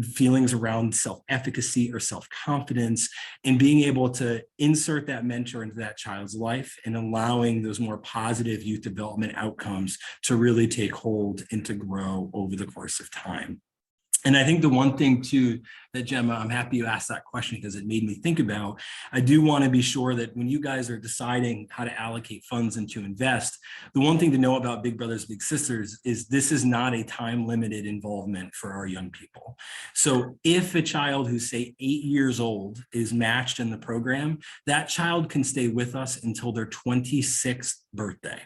feelings around self-efficacy or self-confidence, and being able to insert that mentor into that child's life and allowing those more positive youth development outcomes to really take hold and to grow over the course of time. And I think the one thing too that, Gemma, I'm happy you asked that question because it made me think about, I do want to be sure that when you guys are deciding how to allocate funds and to invest, the one thing to know about Big Brothers Big Sisters is this is not a time limited involvement for our young people. So if a child who's say 8 years old is matched in the program, that child can stay with us until their 26th birthday.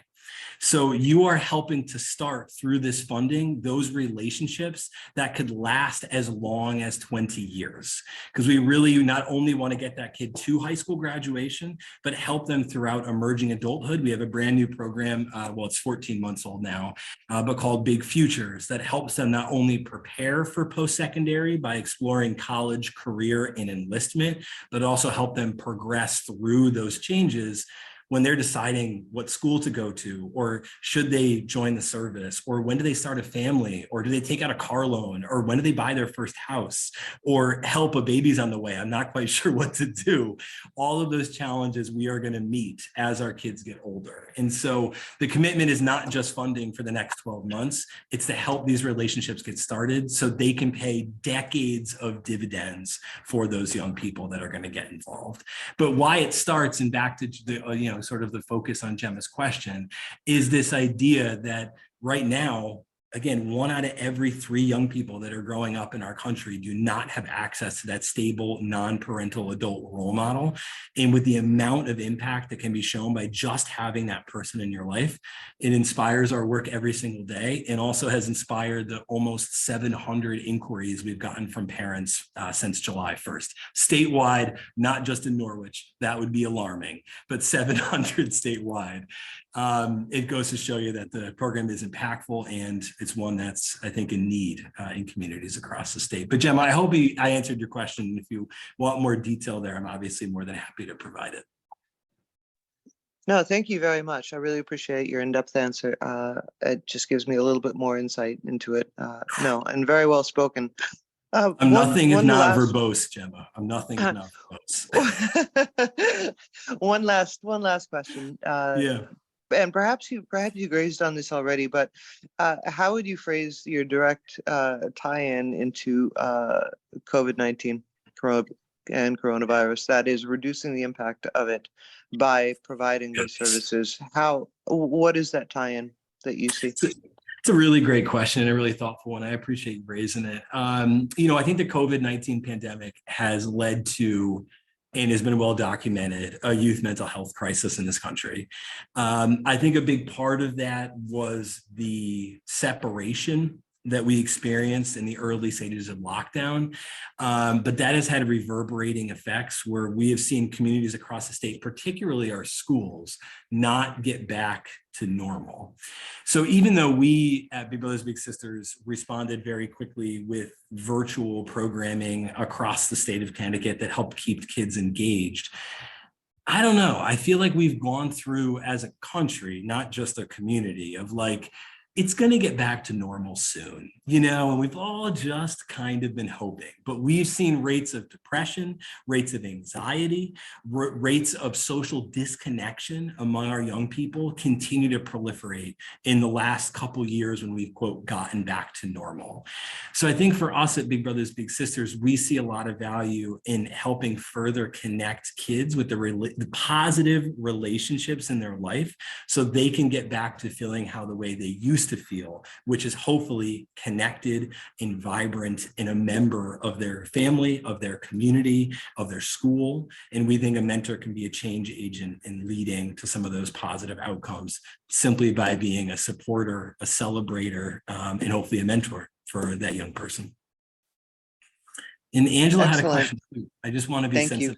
So you are helping to start through this funding, those relationships that could last as long as 20 years. Because we really not only want to get that kid to high school graduation, but help them throughout emerging adulthood. We have a brand new program, it's 14 months old now, but called Big Futures, that helps them not only prepare for post-secondary by exploring college, career, and enlistment, but also help them progress through those changes when they're deciding what school to go to, or should they join the service, or when do they start a family, or do they take out a car loan, or when do they buy their first house, or help a baby's on the way, I'm not quite sure what to do. All of those challenges we are going to meet as our kids get older. And so the commitment is not just funding for the next 12 months, it's to help these relationships get started so they can pay decades of dividends for those young people that are going to get involved. But why it starts, and back to the, sort of the focus on Gemma's question, is this idea that right now, again, 1 out of every 3 young people that are growing up in our country do not have access to that stable, non-parental adult role model. And with the amount of impact that can be shown by just having that person in your life, it inspires our work every single day, and also has inspired the almost 700 inquiries we've gotten from parents since July 1st. Statewide, not just in Norwich, that would be alarming, but 700 statewide. It goes to show you that the program is impactful, and it's one that's, I think, in need in communities across the state. But Gemma, I hope I answered your question. If you want more detail there, I'm obviously more than happy to provide it. No, thank you very much. I really appreciate your in-depth answer. It just gives me a little bit more insight into it. No, and very well spoken. I'm nothing if not verbose, Gemma. I'm nothing if not verbose. One last question. Yeah. And perhaps you grazed on this already, but how would you phrase your direct tie-in into COVID-19 and coronavirus? That is, reducing the impact of it by providing these services. What is that tie-in that you see? It's a really great question and a really thoughtful one. I appreciate you raising it. I think the COVID-19 pandemic has led to and has been well documented, a youth mental health crisis in this country. I think a big part of that was the separation that we experienced in the early stages of lockdown. But that has had reverberating effects where we have seen communities across the state, particularly our schools, not get back to normal. So even though we at Big Brothers Big Sisters responded very quickly with virtual programming across the state of Connecticut that helped keep kids engaged, I don't know. I feel like we've gone through as a country, not just a community, of like, it's going to get back to normal soon, you know, and we've all just kind of been hoping, but we've seen rates of depression, rates of anxiety, rates of social disconnection among our young people continue to proliferate in the last couple years when we've, quote, gotten back to normal. So I think for us at Big Brothers Big Sisters, we see a lot of value in helping further connect kids with the positive relationships in their life so they can get back to feeling how the way they used to feel, which is hopefully connected and vibrant and a member of their family, of their community, of their school. And we think a mentor can be a change agent in leading to some of those positive outcomes simply by being a supporter, a celebrator, and hopefully a mentor for that young person. And Angela had a question too. I just want to be sensitive.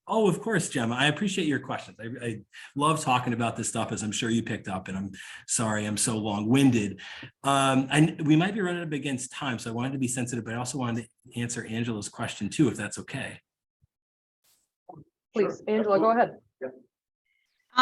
Oh, of course, Gemma. I appreciate your questions. I love talking about this stuff, as I'm sure you picked up, and I'm sorry I'm so long-winded. And we might be running up against time, so I wanted to be sensitive, but I also wanted to answer Angela's question too, if that's okay. Please, Angela, go ahead.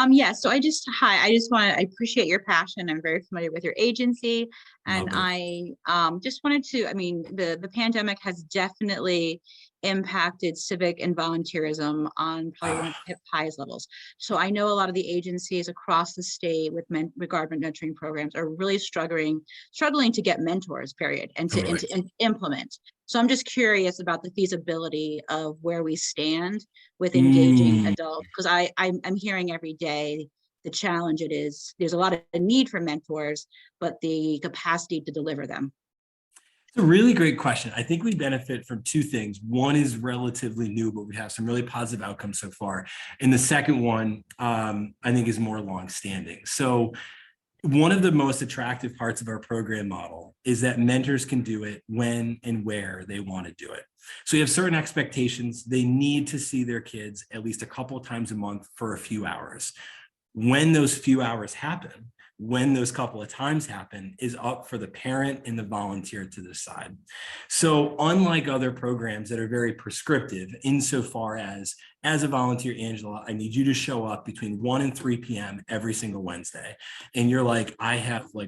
Yeah, so I just I appreciate your passion. I'm very familiar with your agency, and I just wanted to, I mean, the pandemic has definitely impacted civic and volunteerism on probably one of the highest levels. So I know a lot of the agencies across the state with regard mentoring programs are really struggling to get mentors, period, and to implement. So I'm just curious about the feasibility of where we stand with engaging adults, because I'm hearing every day the challenge it is. There's a lot of need for mentors, but the capacity to deliver them. It's a really great question. I think we benefit from two things. One is relatively new, but we have some really positive outcomes so far. And the second one, I think, is more longstanding. So one of the most attractive parts of our program model is that mentors can do it when and where they want to do it. So you have certain expectations. They need to see their kids at least a couple of times a month for a few hours. When those few hours happen, when those couple of times happen, is up for the parent and the volunteer to decide. So unlike other programs that are very prescriptive insofar as a volunteer, Angela, I need you to show up between 1 and 3 p.m. every single Wednesday. And you're like, I have a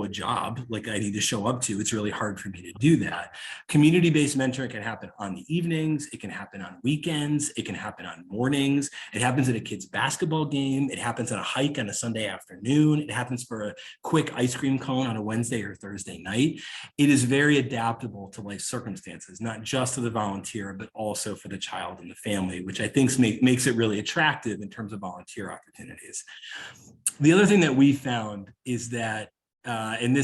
job, I need to show up to. It's really hard for me to do that. Community-based mentoring can happen on the evenings. It can happen on weekends. It can happen on mornings. It happens at a kid's basketball game. It happens on a hike on a Sunday afternoon. It happens for a quick ice cream cone on a Wednesday or Thursday night. It is very adaptable to life circumstances, not just to the volunteer, but also for the child and the family, which I think makes it really attractive in terms of volunteer opportunities. The other thing that we found is that, and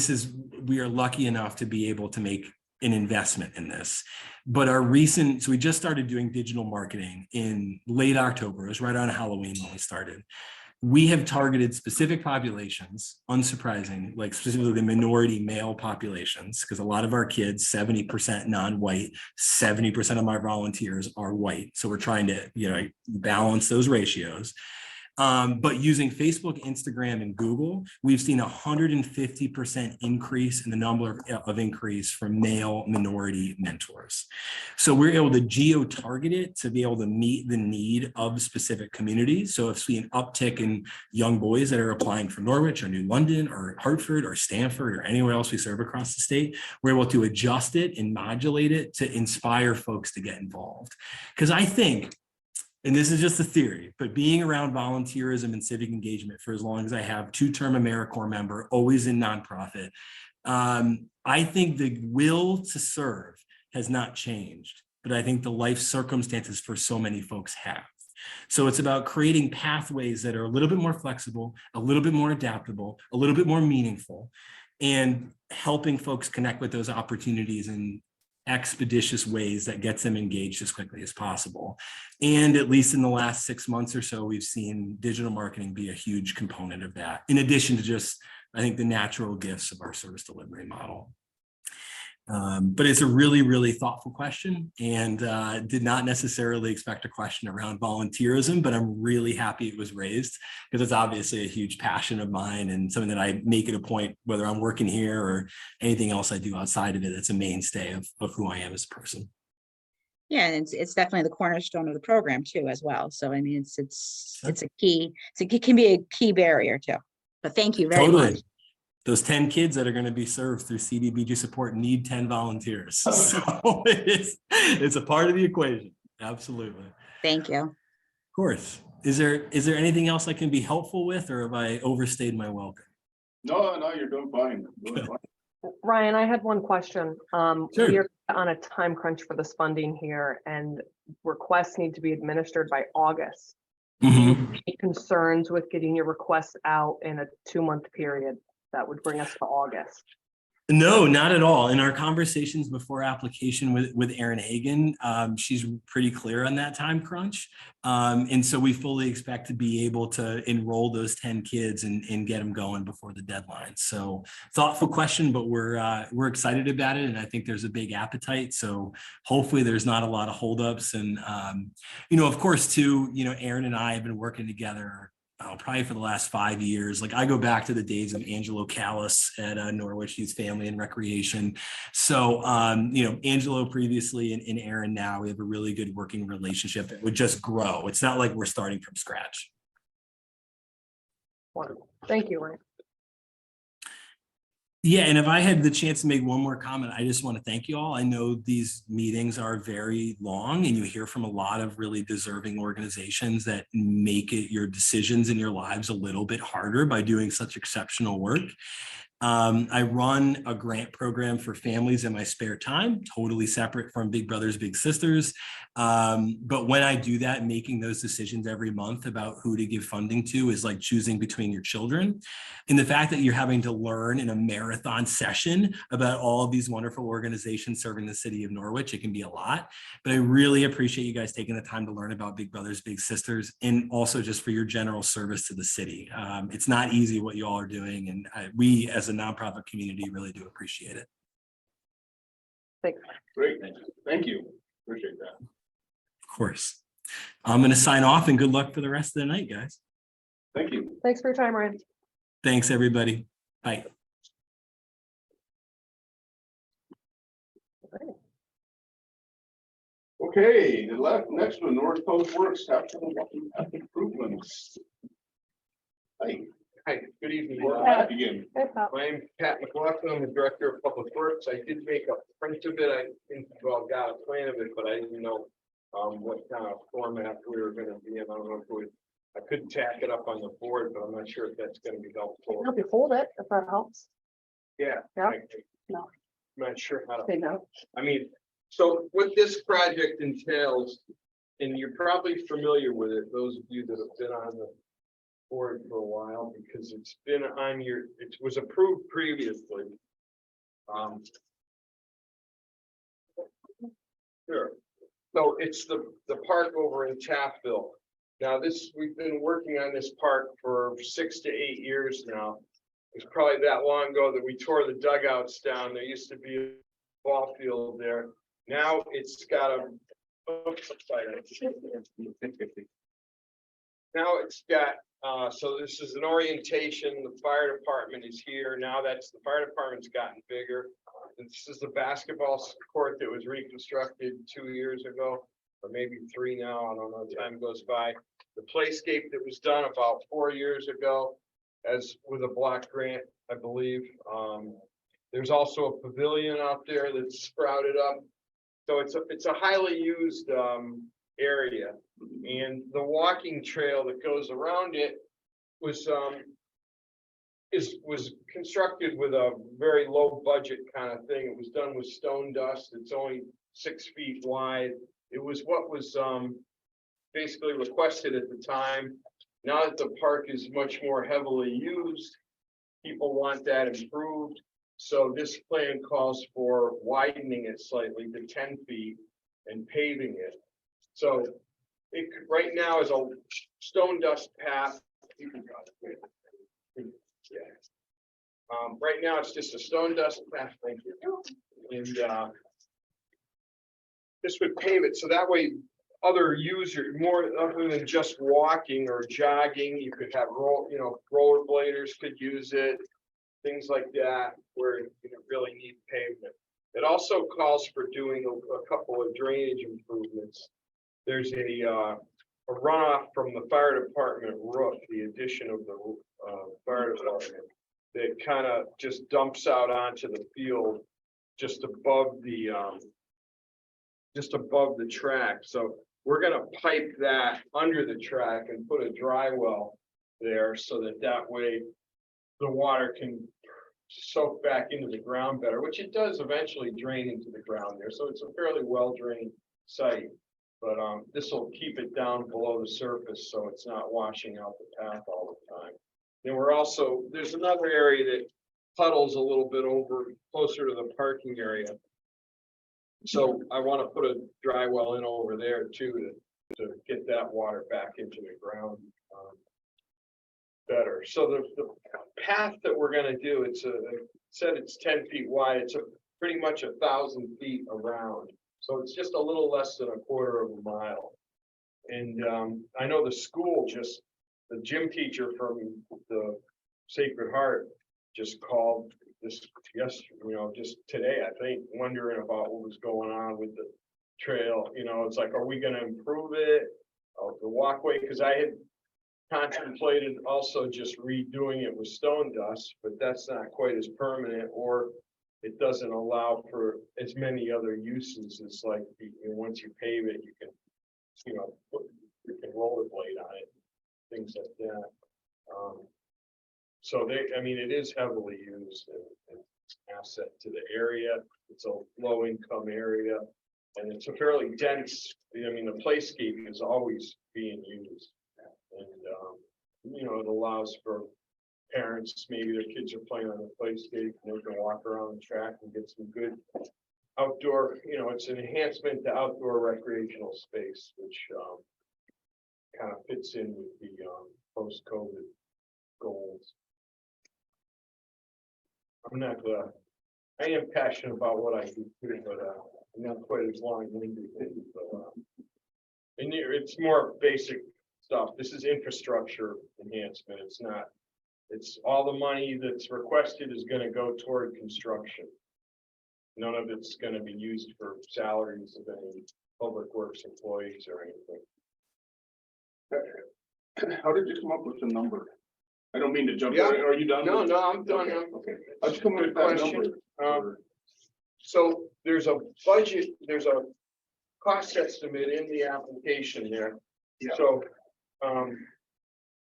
we are lucky enough to be able to make an investment in this, but so we just started doing digital marketing in late October. It was right on Halloween when we started. We have targeted specific populations, unsurprising, specifically the minority male populations, because a lot of our kids, 70% non-white, 70% of my volunteers are white. So we're trying to, balance those ratios. But using Facebook, Instagram, and Google, we've seen 150% increase in the number of increase for male minority mentors. So we're able to geo-target it to be able to meet the need of specific communities. So if we see an uptick in young boys that are applying for Norwich or New London or Hartford or Stamford or anywhere else we serve across the state, we're able to adjust it and modulate it to inspire folks to get involved. Because I think, and this is just a theory, but being around volunteerism and civic engagement for as long as I have, 2-term AmeriCorps member, always in nonprofit, I think the will to serve has not changed, but I think the life circumstances for so many folks have. So it's about creating pathways that are a little bit more flexible, a little bit more adaptable, a little bit more meaningful, and helping folks connect with those opportunities and expeditious ways that gets them engaged as quickly as possible. And at least in the last 6 months or so, we've seen digital marketing be a huge component of that, in addition to just, I think, the natural gifts of our service delivery model. But it's a really, really thoughtful question, and did not necessarily expect a question around volunteerism, but I'm really happy it was raised because it's obviously a huge passion of mine and something that I make it a point, whether I'm working here or anything else I do outside of it, it's a mainstay of who I am as a person. Yeah, and it's definitely the cornerstone of the program too, as well. So I mean, it's a key, it can be a key barrier too. But thank you very much. Those 10 kids that are going to be served through CDBG support need 10 volunteers. So it's a part of the equation. Absolutely. Thank you. Of course. Is there anything else I can be helpful with, or have I overstayed my welcome? No, you're doing fine. Doing fine. Ryan, I had one question. Sure. We're on a time crunch for this funding here, and requests need to be administered by August. Mhm. Any concerns with getting your requests out in a 2-month period? That would bring us to August. No, not at all. In our conversations before application with Erin Hagan, she's pretty clear on that time crunch. And so we fully expect to be able to enroll those 10 kids and get them going before the deadline. So thoughtful question, but we're excited about it. And I think there's a big appetite. So hopefully there's not a lot of holdups. And, of course, too, Erin and I have been working together probably for the last 5 years. Like, I go back to the days of Angelo Callis at Norwich Youth Family and Recreation. So, Angelo previously and Erin now, we have a really good working relationship that would just grow. It's not like we're starting from scratch. Wonderful. Thank you, Ryan. Yeah, and if I had the chance to make one more comment, I just want to thank you all. I know these meetings are very long and you hear from a lot of really deserving organizations that make it your decisions in your lives a little bit harder by doing such exceptional work. I run a grant program for families in my spare time, totally separate from Big Brothers Big Sisters. But when I do that, making those decisions every month about who to give funding to is like choosing between your children. And the fact that you're having to learn in a marathon session about all of these wonderful organizations serving the city of Norwich, it can be a lot. But I really appreciate you guys taking the time to learn about Big Brothers Big Sisters, and also just for your general service to the city. It's not easy what you all are doing, and we as a nonprofit community really do appreciate it. Thanks. Great. Thank you. Appreciate that. Of course. I'm going to sign off, and good luck for the rest of the night, guys. Thank you. Thanks for your time, Ryan. Thanks, everybody. Bye. Okay, next one, North Coast Works, capital improvements. Hi. Hi, good evening. Begin. Hey, Pat. My name's Pat McLaughlin. I'm the Director of Public Works. I did make a print of it. I think you all got a plan of it, but I didn't know what kind of format we were gonna be in. I don't know if I could tack it up on the board, but I'm not sure if that's gonna be helpful. Help you hold it, if that helps. Yeah. Yeah. No. I'm not sure how to. Say no. I mean, so what this project entails, and you're probably familiar with it, those of you that have been on the board for a while, because it's been on it was approved previously. Sure. So it's the park over in Taffville. Now we've been working on this park for 6 to 8 years now. It's probably that long ago that we tore the dugouts down. There used to be a ball field there. Now it's got so this is an orientation. The fire department is here. Now the fire department's gotten bigger. This is the basketball court that was reconstructed 2 years ago, or maybe 3 now. I don't know, time goes by. The playscape that was done about 4 years ago, as with a block grant, I believe. There's also a pavilion out there that's sprouted up. So it's a highly used area, and the walking trail that goes around it was constructed with a very low budget kind of thing. It was done with stone dust. It's only 6 feet wide. It was what was basically requested at the time. Now that the park is much more heavily used, people want that improved. So this plan calls for widening it slightly to 10 feet and paving it. So it could, right now is a stone dust path. You can draw it. Yeah. Right now it's just a stone dust path. Thank you. And this would pave it so that way other user, more other than just walking or jogging, you could have rollerbladers could use it, things like that, where you really need pavement. It also calls for doing a couple of drainage improvements. There's a runoff from the fire department roof, the addition of the fire department, that kind of just dumps out onto the field just above the track. So we're gonna pipe that under the track and put a dry well there so that way the water can soak back into the ground better, which it does eventually drain into the ground there. So it's a fairly well drained site. But this will keep it down below the surface so it's not washing out the path all the time. Then there's another area that puddles a little bit over closer to the parking area. So I want to put a dry well in over there too to get that water back into the ground better. So the path that we're going to do, it said it's 10 feet wide. It's pretty much 1,000 feet around. So it's just a little less than a quarter of a mile. And I know the school the gym teacher from the Sacred Heart just called just today, I think, wondering about what was going on with the trail. It's like, are we going to improve it? The walkway, because I had contemplated also just redoing it with stone dust, but that's not quite as permanent, or it doesn't allow for as many other uses. It's like once you pave it, you can, you can rollerblade on it, things like that. So it is heavily used and asset to the area. It's a low income area and it's a fairly dense, the playscape is always being used. And, it allows for parents, maybe their kids are playing on the playscape and they can walk around the track and get some good outdoor, it's an enhancement to outdoor recreational space, which kind of fits in with the post-COVID goals. I am passionate about what I do, but I'm not quite as long-winded. And it's more basic stuff. This is infrastructure enhancement. It's all the money that's requested is going to go toward construction. None of it's going to be used for salaries of any public works employees or anything. How did you come up with the number? I don't mean to jump. Yeah. Are you done? No, I'm done. Okay. How'd you come up with that number? So there's a budget, there's a cost estimate in the application there. Yeah. So,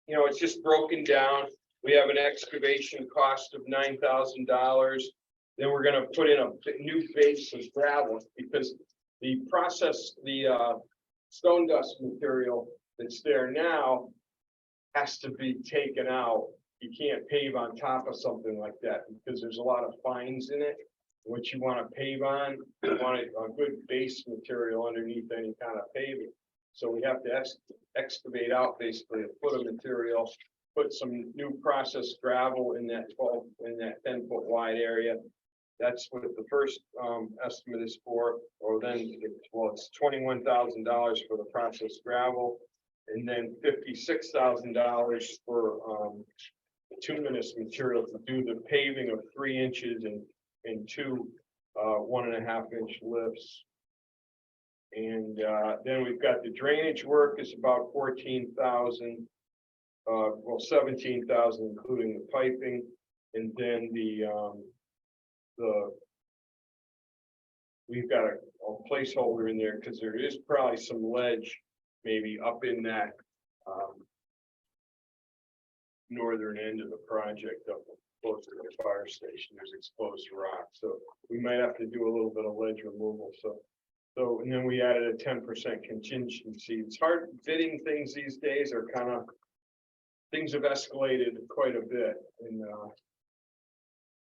it's just broken down. We have an excavation cost of $9,000. Then we're going to put in a new base of gravel because the stone dust material that's there now has to be taken out. You can't pave on top of something like that because there's a lot of fines in it. What you want to pave on, you want a good base material underneath any kind of paving. So we have to excavate out basically a foot of material, put some new processed gravel in that 10-foot wide area. That's what the first estimate is for, or then it's $21,000 for the processed gravel, and then $56,000 for bituminous material to do the paving of 3 inches and 2 1.5-inch lifts. And then we've got the drainage work is about $14,000, well, $17,000 including the piping, and then we've got a placeholder in there because there is probably some ledge maybe up in that northern end of the project up close to the fire station. There's exposed rock, so we might have to do a little bit of ledge removal. So and then we added a 10% contingency. It's hard bidding things these days are things have escalated quite a bit, and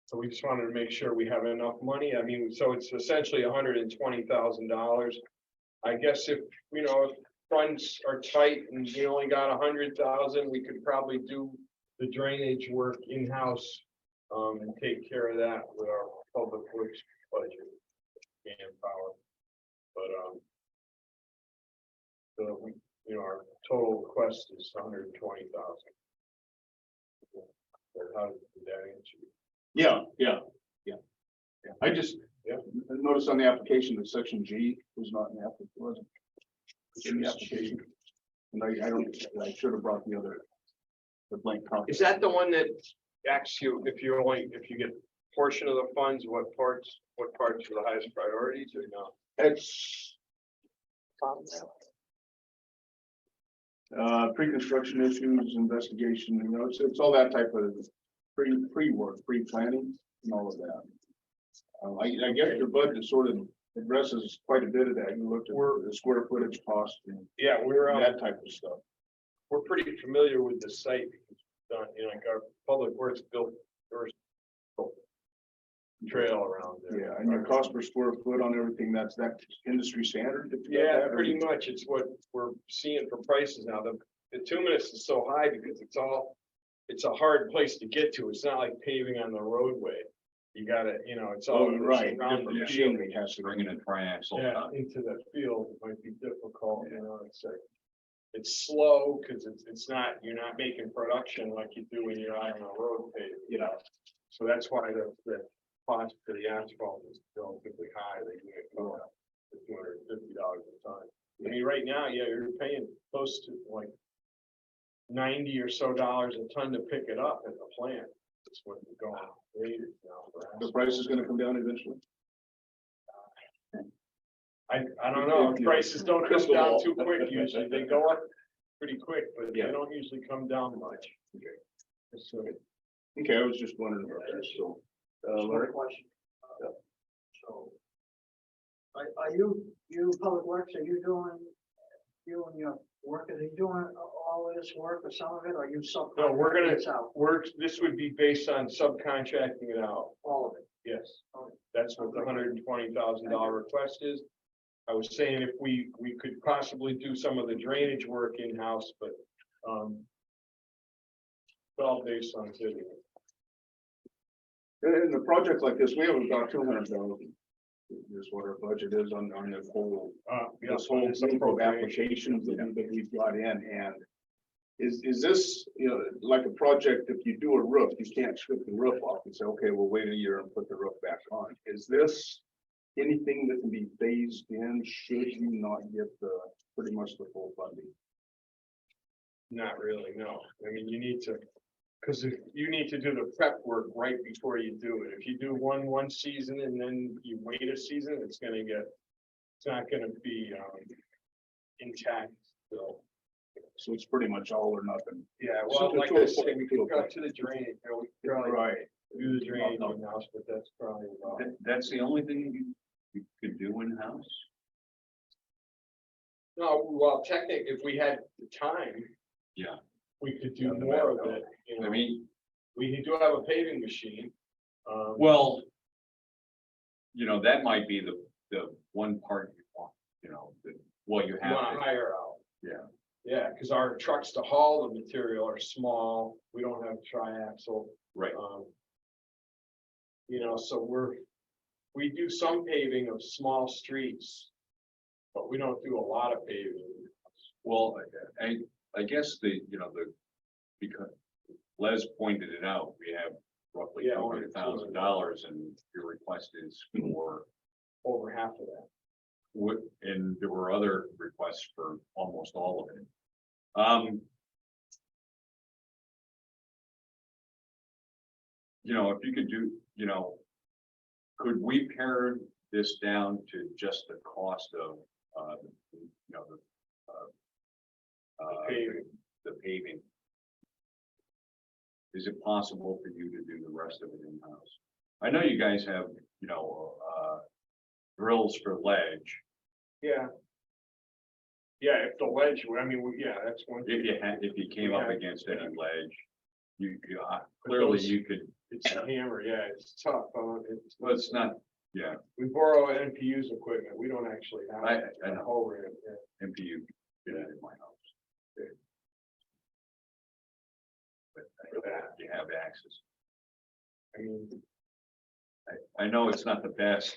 So we just wanted to make sure we have enough money. I mean, so it's essentially $120,000. I guess if, if funds are tight and we only got 100,000, we could probably do the drainage work in-house. And take care of that with our public works budget and power. But, our total request is 120,000. How did that answer you? Yeah. I just, Yeah. noticed on the application that section G was not in the application, wasn't in the application. And I should have brought the blank copy. Is that the one that asks you if you get portion of the funds, what parts are the highest priorities or no? It's pre-construction issues, investigation, it's all that type of pre-work, pre-planning and all of that. I guess your budget sort of addresses quite a bit of that. You looked at the square footage cost and Yeah, that type of stuff. we're pretty familiar with the site. Like our public works built first trail around there. Yeah, and your cost per square foot on everything, that's that industry standard? if you got Yeah, that, or- pretty much. It's what we're seeing for prices now. The bituminous is so high because it's a hard place to get to. It's not like paving on the roadway. You gotta, it's all. Oh, right, around different the machinery has to. Bringing a triaxle. Yeah, into the field it might be difficult, it's slow because it's not, you're not making production like you do when you're out on the road paving. So that's why the cost for the asphalt is relatively high. They can get $250 a ton. I mean, right now, yeah, you're paying close to like $90 or so a ton to pick it up at the plant. That's what we're going rated now. for The asphalt. price is gonna come down eventually. I don't know, prices don't come Crystal down ball. too quick usually, they go up pretty quick, but they Yeah. don't usually come down much. So, Okay, I was just wondering about that, so. Larry? Question. So. Are you Public Works, are you and your workers, are you doing all of this work or some of it, or you subcontracting? No, we're gonna this out? this would be based on subcontracting it out, All of it? yes. That's what the $120,000 request is. I was saying if we could possibly do some of the drainage work in-house, but, it's all based on bidding. In a project like this, we have about 200,000. Is what our budget is on this whole, this whole group of applications that we've got in, and is this, like a project, if you do a roof, you can't strip the roof off and say, okay, we'll wait a year and put the roof back on. Is this anything that can be phased in, should you not get pretty much the full funding? Not really, no. I mean, you need to, because if you need to do the prep work right before you do it. If you do one season and then you wait a season, it's not gonna be intact still. So it's pretty much all or nothing. Yeah, So well, to like a I said, point, we to a could go point. to the drainage, we could probably Right. do the drainage in-house, but that's probably about. That's the only thing you could do in-house? No, well, technically, if we had the time, Yeah. we could do Yeah, the more of backhoe. it, I mean, we do have a paving machine. well, that might be the one part you want, that, well, you You have wanna to, hire out. yeah. Yeah, because our trucks to haul the material are small, we don't have triaxle. Right. So we do some paving of small streets. But we don't do a lot of paving. Well, I guess because Les pointed it out, we have roughly Yeah, $200,000 and your request is for, Over half of that. and there were other requests for almost all of it. If you could do, could we pare this down to just the cost of, Paving. the paving? Is it possible for you to do the rest of it in-house? I know you guys have, drills for ledge. Yeah. Yeah, if the ledge, that's one. If you came up against any ledge, clearly those- you could, It's a hammer, yeah, it's tough, Well, it's not, yeah, we borrow NPU's equipment, we don't actually have. I a know. whole rig, yeah. MPU, get it in my house. But you have access. I mean, I know it's not the best.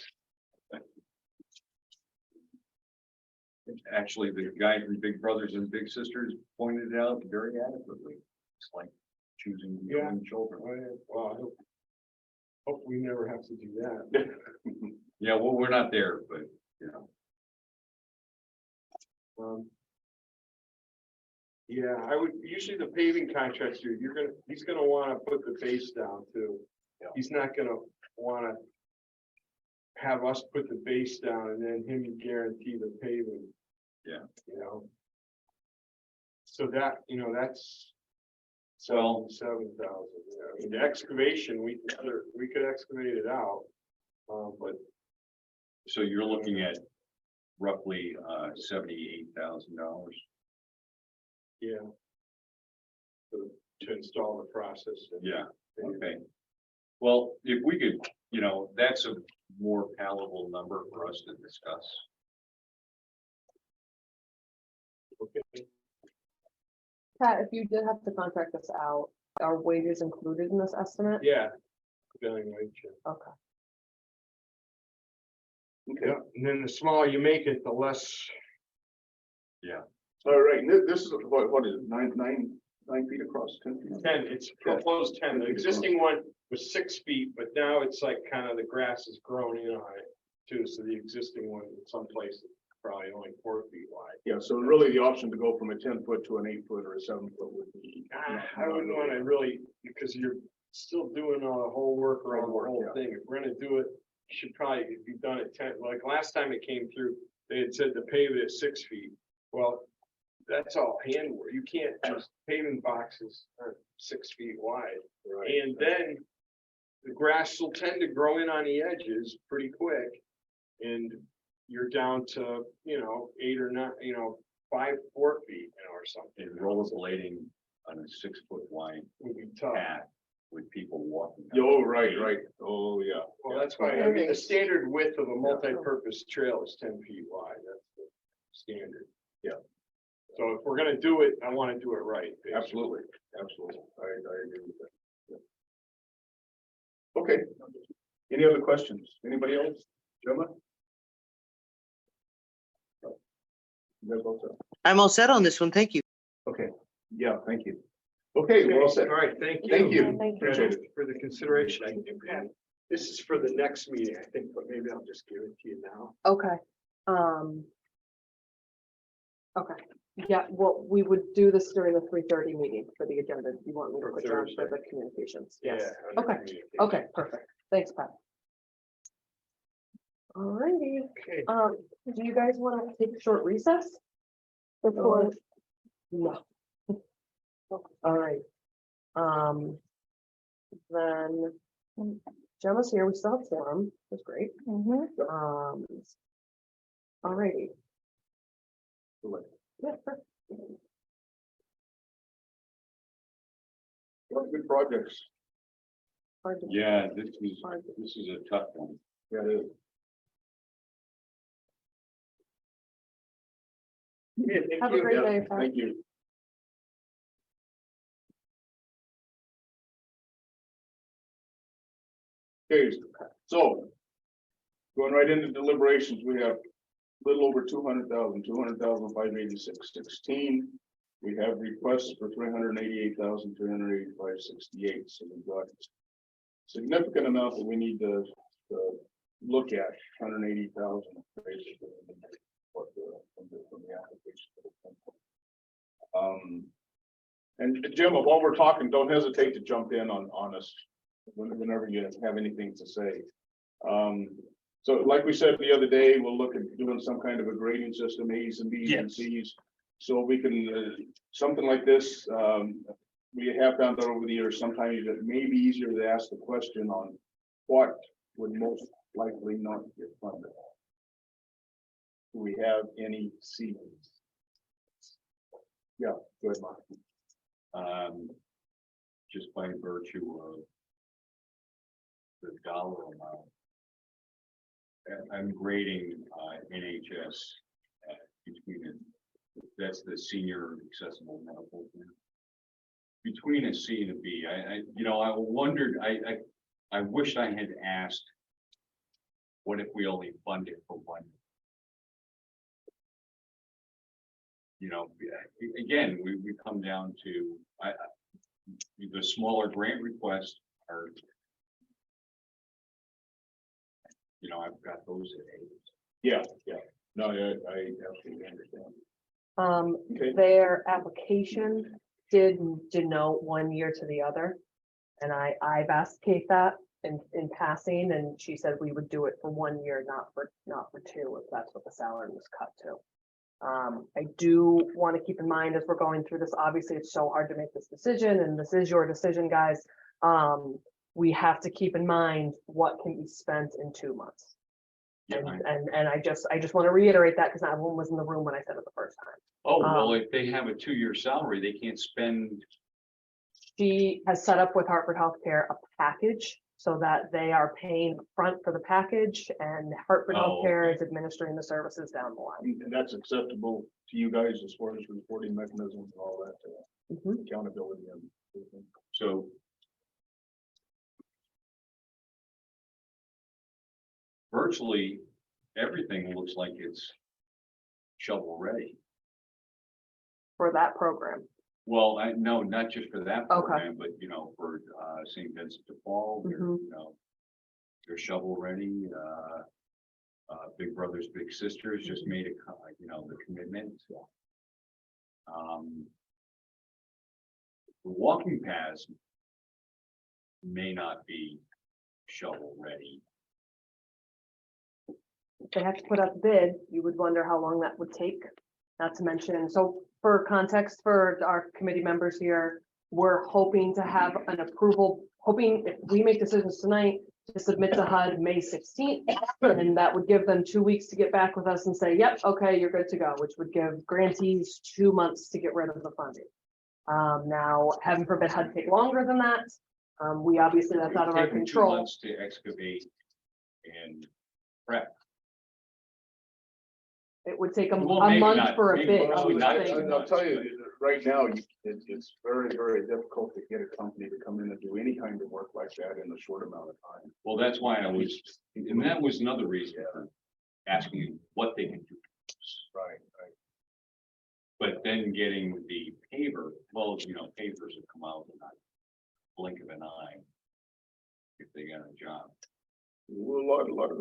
Actually, the guy from Big Brothers and Big Sisters pointed it out very adequately. It's like choosing your own children. well, hope we never have to do that. Yeah, well, we're not there, but you know, Yeah, I would, usually the paving contractor, he's gonna wanna put the base down too. He's not gonna wanna have us put the base down and then him guarantee the paving. Yeah. You know? So that, that's well, 7,000, the excavation, we could excavate it out. But so you're looking at roughly $78,000. yeah. To install the process. Yeah, okay. Well, if we could, that's a more palatable number for us to discuss. Okay. Pat, if you did have to contract this out, are wages included in this estimate? Yeah. Prevailing wage, yeah. Okay. Yeah, and then the smaller you make it, the less. Yeah. All right, and this is what is it, 9 feet across, 10 feet? 10, it's proposed 10. The existing one was 6 feet, but now it's like kind of the grass has grown in on it too. So the existing one in some places probably only 4 feet wide. Yeah, so really the option to go from a 10-foot to an 8-foot or a 7-foot would be. I wouldn't want to really, because you're still doing a whole work around the whole Yeah. thing. If we're gonna do it, it should probably be done at 10. Like last time it came through, they had said to pave it at 6 feet. Well, that's all handwork. You can't just paving boxes are 6 feet wide. And then the grass will tend to grow in on the edges pretty quick. And you're down to, 8 or 9, 4 feet, or something. And rollerblading on a 6-foot wide Would be tough. path with people walking. Oh, right. Oh, yeah. Well, that's why, I mean, the standard width of a multi-purpose trail is 10 feet wide. That's the standard. Yeah. So if we're gonna do it, I wanna do it right. basically. Absolutely. I agree with that. Yeah. Okay. Any other questions? Anybody else? Gemma? You guys all set? I'm all set on this one. Thank you. Okay, yeah, thank you. Okay, well said. All right, thank you. Thank you. Thank you. Appreciate it. For the consideration. I think this is for the next meeting, I think, but maybe I'll just give it to you now. Okay. Okay, yeah, well, we would do this during the 3:30 meeting for the agenda. You want me to For put down for Thursday. the communications? Yeah. Yes. under Okay. communication. Okay, perfect. Thanks, Pat. Alrighty, Okay. do you guys want to take a short recess? Before? No. All right. Then Gemma's here. We still have forum. That's great. Alrighty. Yeah, sure. What good projects? Hard to- Yeah, this is a tough one. Yeah, it is. Yeah, thank Have a you. great Yeah, day, Pat. thank you. Okay, so going right into deliberations, we have a little over 200,000, 200,586.16. We have requests for 388,385.68. So we've got significant amount that we need to look at, 180,000 basically. From the application. And Jim, while we're talking, don't hesitate to jump in on us whenever you have anything to say. So like we said the other day, we'll look at doing some kind of a grading system, A's and B's and C's. So we can, something like this, we have found out over the years, sometimes it may be easier to ask the question on what would most likely not get funded. Do we have any C's? Yeah, go ahead, Mark. Just by virtue of the dollar amount. I'm grading NHS between that's the senior accessible medical plan. Between a C and a B, I wondered, I wished I had asked, what if we only fund it for 1 year? Again, we come down to, the smaller grant requests are, I've got those at 8. Yeah, no, I absolutely understand. Okay. Their application did denote 1 year to the other. And I've asked Kate that in passing, and she said we would do it for 1 year, not for 2, if that's what the salary was cut to. I do want to keep in mind as we're going through this, obviously it's so hard to make this decision, and this is your decision, guys. We have to keep in mind what can be spent in 2 months. Yeah, And I just want to reiterate that because not everyone was in the room when I said it the first time. oh, well, if they have a 2-year salary, they can't spend. She has set up with Hartford Healthcare a package so that they are paying front for the package, and Hartford Oh, Healthcare okay. is administering the services down the line. And that's acceptable to you guys as far as reporting mechanisms and all that, accountability and everything. So. Virtually everything looks like it's shovel ready. For that program. Well, no, not just for that Okay. program, but for St. Vincent de Paul, they're shovel ready. Big Brothers Big Sisters just made the commitment. The walking paths may not be shovel ready. If they have to put out the bid, you would wonder how long that would take. Not to mention, so for context for our committee members here, we're hoping to have an approval, hoping if we make decisions tonight to submit to HUD May 16th. And that would give them 2 weeks to get back with us and say, yep, okay, you're good to go, which would give grantees 2 months to get rid of the funding. Now, heaven forbid HUD take longer than that. We obviously, that's out of our Taking 2 control. months to excavate and prep. It would take a Well, maybe month not. for a Maybe bid. probably not. I'll tell you, right now, it's very, very difficult to get a company to come in and do any kind of work like that in a short amount of time. Well, that's why I was, and that was another reason for asking you what they can do. Right. But then getting the paver, well, pavers have come out in a blink of an eye. If they got a job. Well, a lot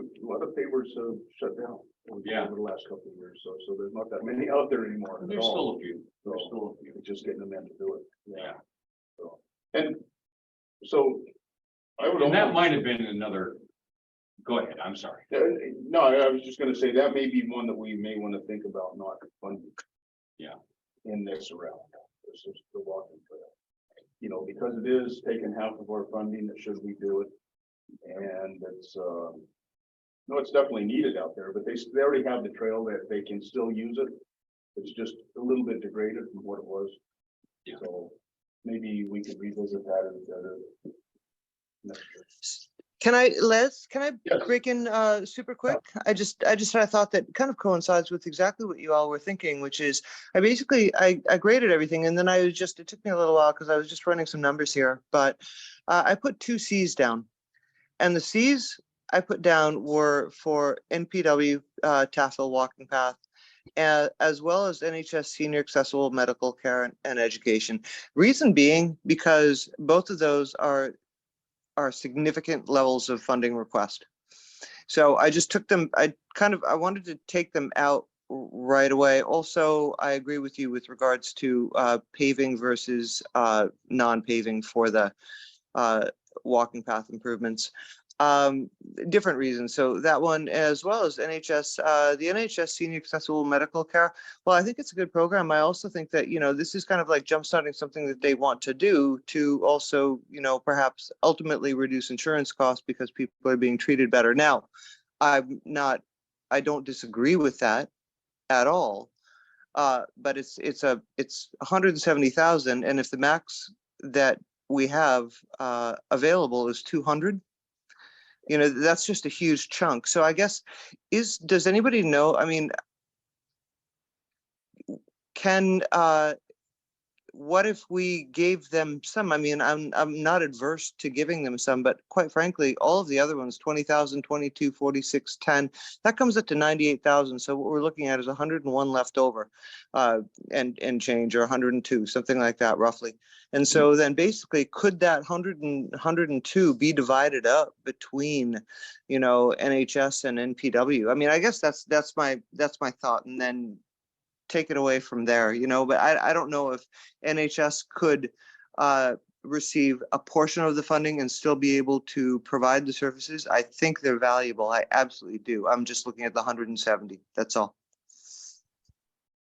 of pavers have shut down. Yeah. Over the last couple of years, so there's not that many out there anymore. at There's all. still a few. There's still a few. It's just getting them in to do it. Yeah. So, and so I would. And that almost- might have been another, go ahead, I'm sorry. No, I was just gonna say that may be one that we may want to think about not funding. Yeah. In this round, this is the walking trail. Because it is taking half of our funding, that should we do it? And it's, no, it's definitely needed out there, but they already have the trail that they can still use it. It's just a little bit degraded from what it was. Yeah. So maybe we could revisit that as next year. Can I, Les, can I Yes. break in super quick? I just had a thought that kind of coincides with exactly what you all were thinking, which is I graded everything, and then it took me a little while because I was just running some numbers here, but I put 2 C's down, and the C's I put down were for NPW Tassel Walking Path, as well as NHS Senior Accessible Medical Care and Education. Reason being, because both of those are significant levels of funding request. So I just took them, I wanted to take them out right away. Also, I agree with you with regards to paving versus non-paving for the walking path improvements. Different reasons. So that one, as well as NHS, the NHS Senior Accessible Medical Care. Well, I think it's a good program. I also think that, this is kind of like jumpstarting something that they want to do to also, perhaps ultimately reduce insurance costs because people are being treated better. Now, I don't disagree with that at all. But it's 170,000. And if the max that we have available is 200, You know, that's just a huge chunk. So I guess does anybody know, I mean, can, what if we gave them some? I mean, I'm not adverse to giving them some, but quite frankly, all of the other ones, 20,000, 22, 46, 10, that comes up to 98,000. So what we're looking at is 101 left over, and change, or 102, something like that roughly. And so then basically, could that 102 be divided up between, you know, NHS and NPW? I mean, I guess that's my thought, and then take it away from there, you know, but I don't know if NHS could receive a portion of the funding and still be able to provide the services. I think they're valuable. I absolutely do. I'm just looking at the 170. That's all.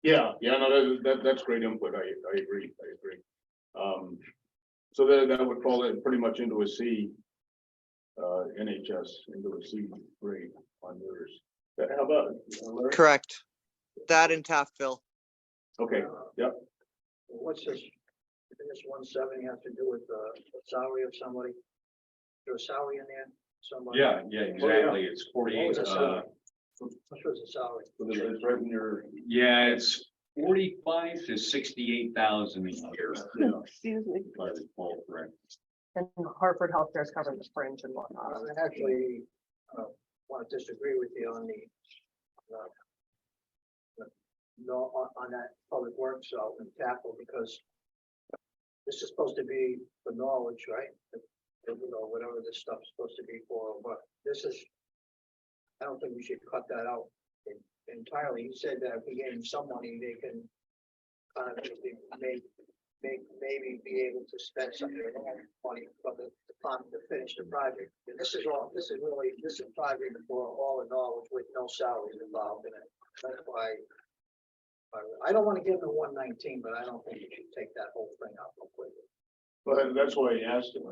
Yeah, no, that's great input. I agree. So that would fall in pretty much into a C, NHS into a C grade on yours. How about? Larry? Correct. That in Taftville. Okay, yep. What's this? I think this 170 has to do with the salary of somebody. There's a salary in there, somebody. Yeah, exactly. It's 40, What was the salary? What was the salary? It's right in your. yeah, it's 45 to 68,000 a year. Excuse me. If I recall correct. And Hartford Healthcare is covering the fringe and whatnot. I actually want to disagree with you on no, on that public works and capital, because this is supposed to be for knowledge, right? You know, whatever this stuff's supposed to be for, but this is, I don't think we should cut that out entirely. He said that if we gave them some money, they can kind of maybe be able to spend some of their own money for the department to finish the project. And this is a project for all the knowledge with no salaries involved in it. That's why I don't want to give them 119, but I don't think you should take that whole thing out completely. But that's why I asked him.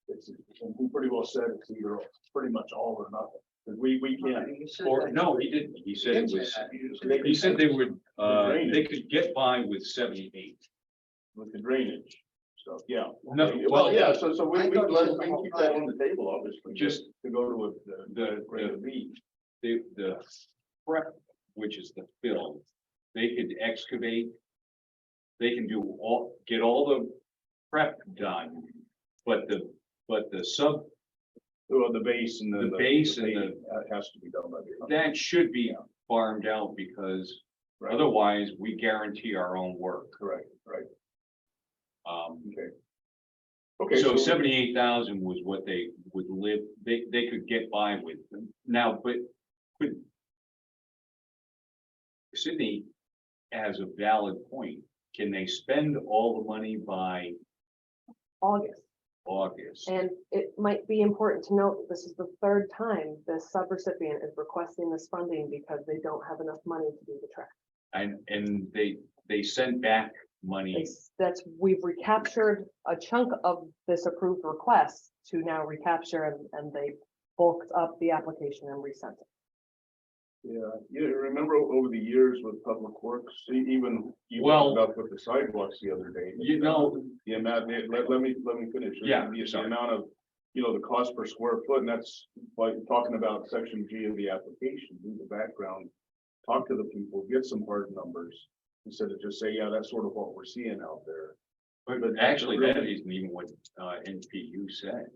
It's he pretty well said it's either pretty much all or nothing. Because we can't. Or no, he didn't. He said it was. He said they would. They could get by with 78 with the drainage stuff. Yeah. No, Well, yeah. So we can keep that on the table, obviously. Just to go to the prep, which is the fill. They could excavate. They can get all the prep done, but the sub. Well, the base and the base and has to be done by the. That should be farmed out because otherwise we guarantee our own work. Correct, right. Okay. Okay. So 78,000 was what they would live. They could get by with now, but Sydney has a valid point. Can they spend all the money by August. And it might be important to note, this is the third time the subrecipient is requesting this funding because they don't have enough money to do the track. And they sent back money. We've recaptured a chunk of this approved request to now recapture, and they bulked up the application and resent it. Yeah, you remember over the years with Public Works, even you brought up with the sidewalks the other day. You know, the amount. Let me finish. Yeah, the amount of, the cost per square foot, and that's like talking about section G of the application. Do the background, talk to the people, get some hard numbers instead of just say, yeah, that's sort of what we're seeing out there. But actually, that isn't even what NPU said.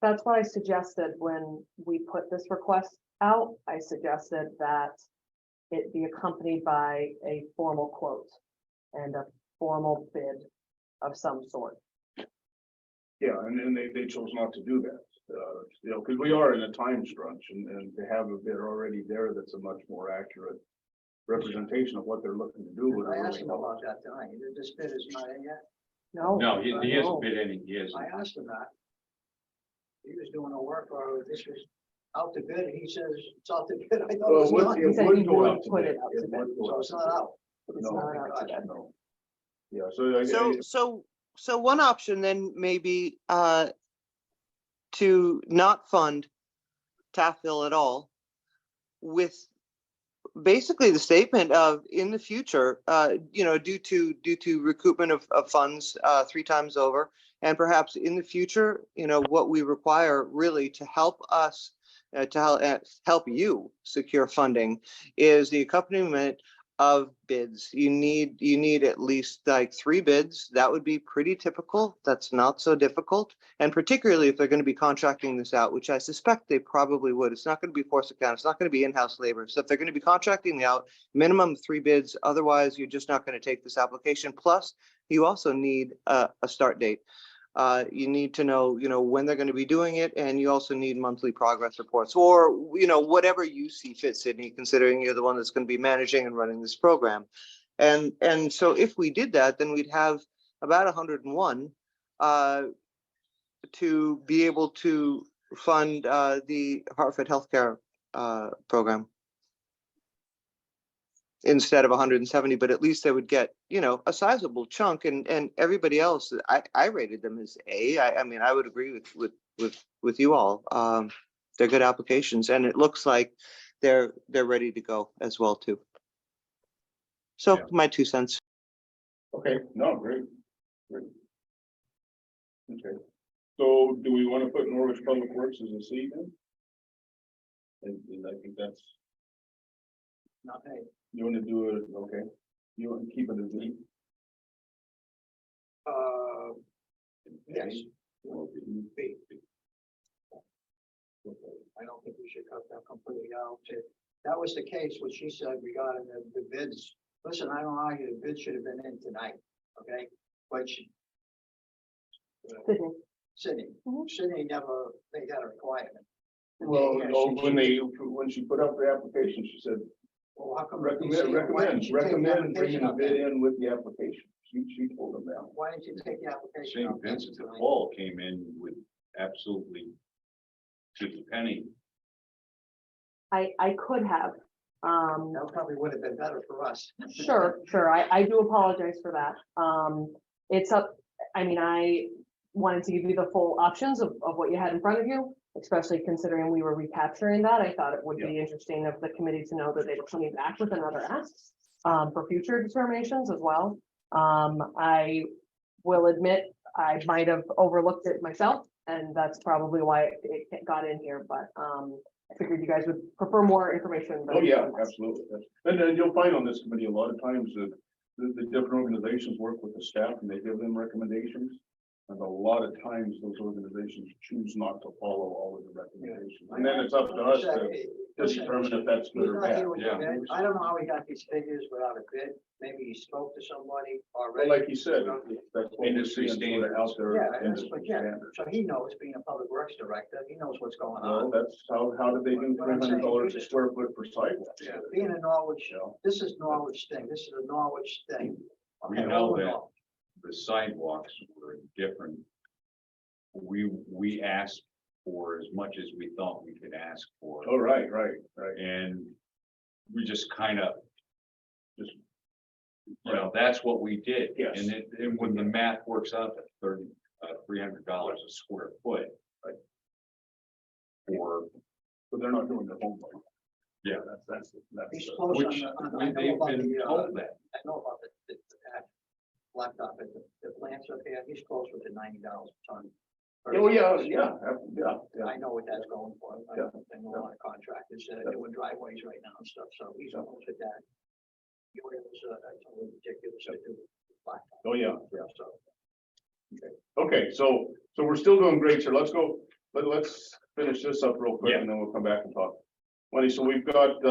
That's what I suggested when we put this request out. I suggested that it be accompanied by a formal quote and a formal bid of some sort. Yeah, and they chose not to do that, because we are in a time crunch, and to have a bid already there that's a much more accurate representation of what they're looking to do. I asked him about that tonight. This bid is not in yet. No, he hasn't bid any. I asked him that. He was doing the work, or this was out to bid. He says it's out to bid. I thought it was not. He said he would put it out to bid. So it's not out. It's not out to bid. No. Yeah, So one option then may be to not fund Taftville at all, with basically the statement of in the future, due to recoupment of funds 3 times over, And perhaps in the future, what we require really to help us, help you secure funding is the accompaniment of bids. You need at least like 3 bids. That would be pretty typical. That's not so difficult. And particularly if they're going to be contracting this out, which I suspect they probably would. It's not going to be forced account. It's not going to be in-house labor. So if they're going to be contracting out, minimum 3 bids. Otherwise, you're just not going to take this application. Plus, you also need a start date. You need to know, when they're going to be doing it, and you also need monthly progress reports, or, whatever you see fit, Sydney, considering you're the one that's going to be managing and running this program. And so if we did that, then we'd have about 101 to be able to fund the Hartford Healthcare program, instead of 170, but at least they would get, a sizable chunk, and everybody else, I rated them as A. I mean, I would agree with you all. They're good applications, and it looks like they're ready to go as well too. So my 2 cents. Okay, no, great. Okay, so do we want to put Norwich Public Works as a C then? And I think that's, Not hey. you want to do it, okay, you want to keep it as E? Yes. Okay. B. I don't think we should cut that completely out. If that was the case, what she said regarding the bids. Listen, I don't argue the bids should have been in tonight, okay? But Sydney never, they had a requirement. Well, Yeah, no, she- when she put up the application, she said, Well, how come? recommend bringing a bid in with the application. She told them that. Why didn't you take the application? St. out Vincent de tonight? Paul came in with absolutely to the penny. I could have, That probably would have been better for us. sure, I do apologize for that. It's up, I mean, I wanted to give you the full options of what you had in front of you, especially considering we were recapturing that. I thought it would be interesting of the committee to know that they were coming back with another ask for future determinations as well. I will admit, I might have overlooked it myself, and that's probably why it got in here, but I figured you guys would prefer more information. Oh, yeah, absolutely. And then you'll find on this committee, a lot of times that the different organizations work with the staff and they give them recommendations. And a lot of times those organizations choose not to follow all of the recommendations. And then it's up to us to determine if that's good or bad. I don't know how we got these figures without a bid. Maybe he spoke to somebody Well, already. like you said, that's what we're Industry seeing sort of out there. Yeah, industry yeah. standards. So he knows, being a public works director, he knows what's going Well, on. that's how did they do What I'm saying, $300 a square foot for sidewalks? Yeah, being a Norwich, this is Norwich thing. This is a Norwich thing. We Okay, know all in that all. the sidewalks were different. We asked for as much as we thought we could ask for. Oh, right. And we just kind of, that's what we did. Yes. And when the math works out at $300 a square foot. But they're not doing their homework. Yeah. That's. He's close Which I know they've about been the, told that. I know about the laptop at the plants up here. He's close with the $90 a ton. Oh, yeah. I know what that's going for. I Yeah. know a lot of contractors doing driveways right now and stuff, so he's almost at that. It was totally ridiculous to do. blacktop. Oh, yeah. So, Okay, so we're still doing great, sir. Let's go, let's finish this up real quick and then we'll come back and talk. Wendy, so we've got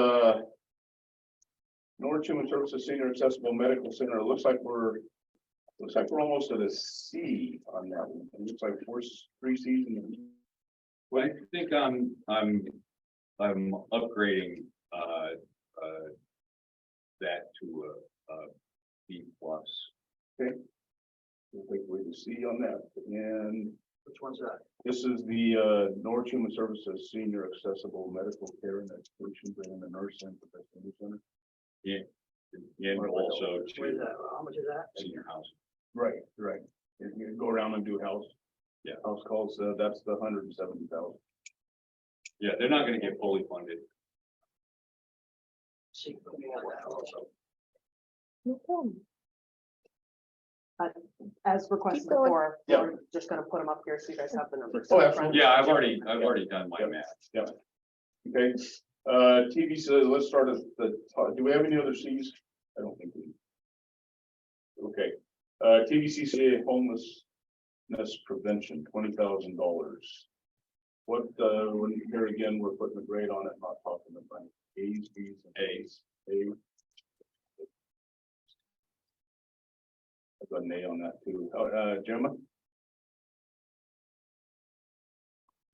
Norwich Human Services Senior Accessible Medical Center. It looks like we're almost at a C on that one. It looks like 3 C's. Well, I think I'm upgrading that to a B plus. Okay. We'll take away the C on that. And which one's that? this is the Norwich Human Services Senior Accessible Medical Care and Education, bringing the nurse in for the center. Yeah. And also Where's to that? How much is that? senior housing. Right. You go around and do house. Yeah. House calls, that's the 170,000. Yeah, they're not gonna get fully funded. See, put me on that also. No problem. as requested going. before, Yeah. we're just gonna put them up here so you guys have the numbers. Oh, absolutely. Yeah, I've already done my math. Yeah. Okay, TV says, let's start at the top. Do we have any other Cs? I don't think we. do. Okay, TVCCA homelessness prevention, $20,000. What, when here again, we're putting a grade on it, not talking about A's, B's, and A's. A. I've got an A on that too. Gemma?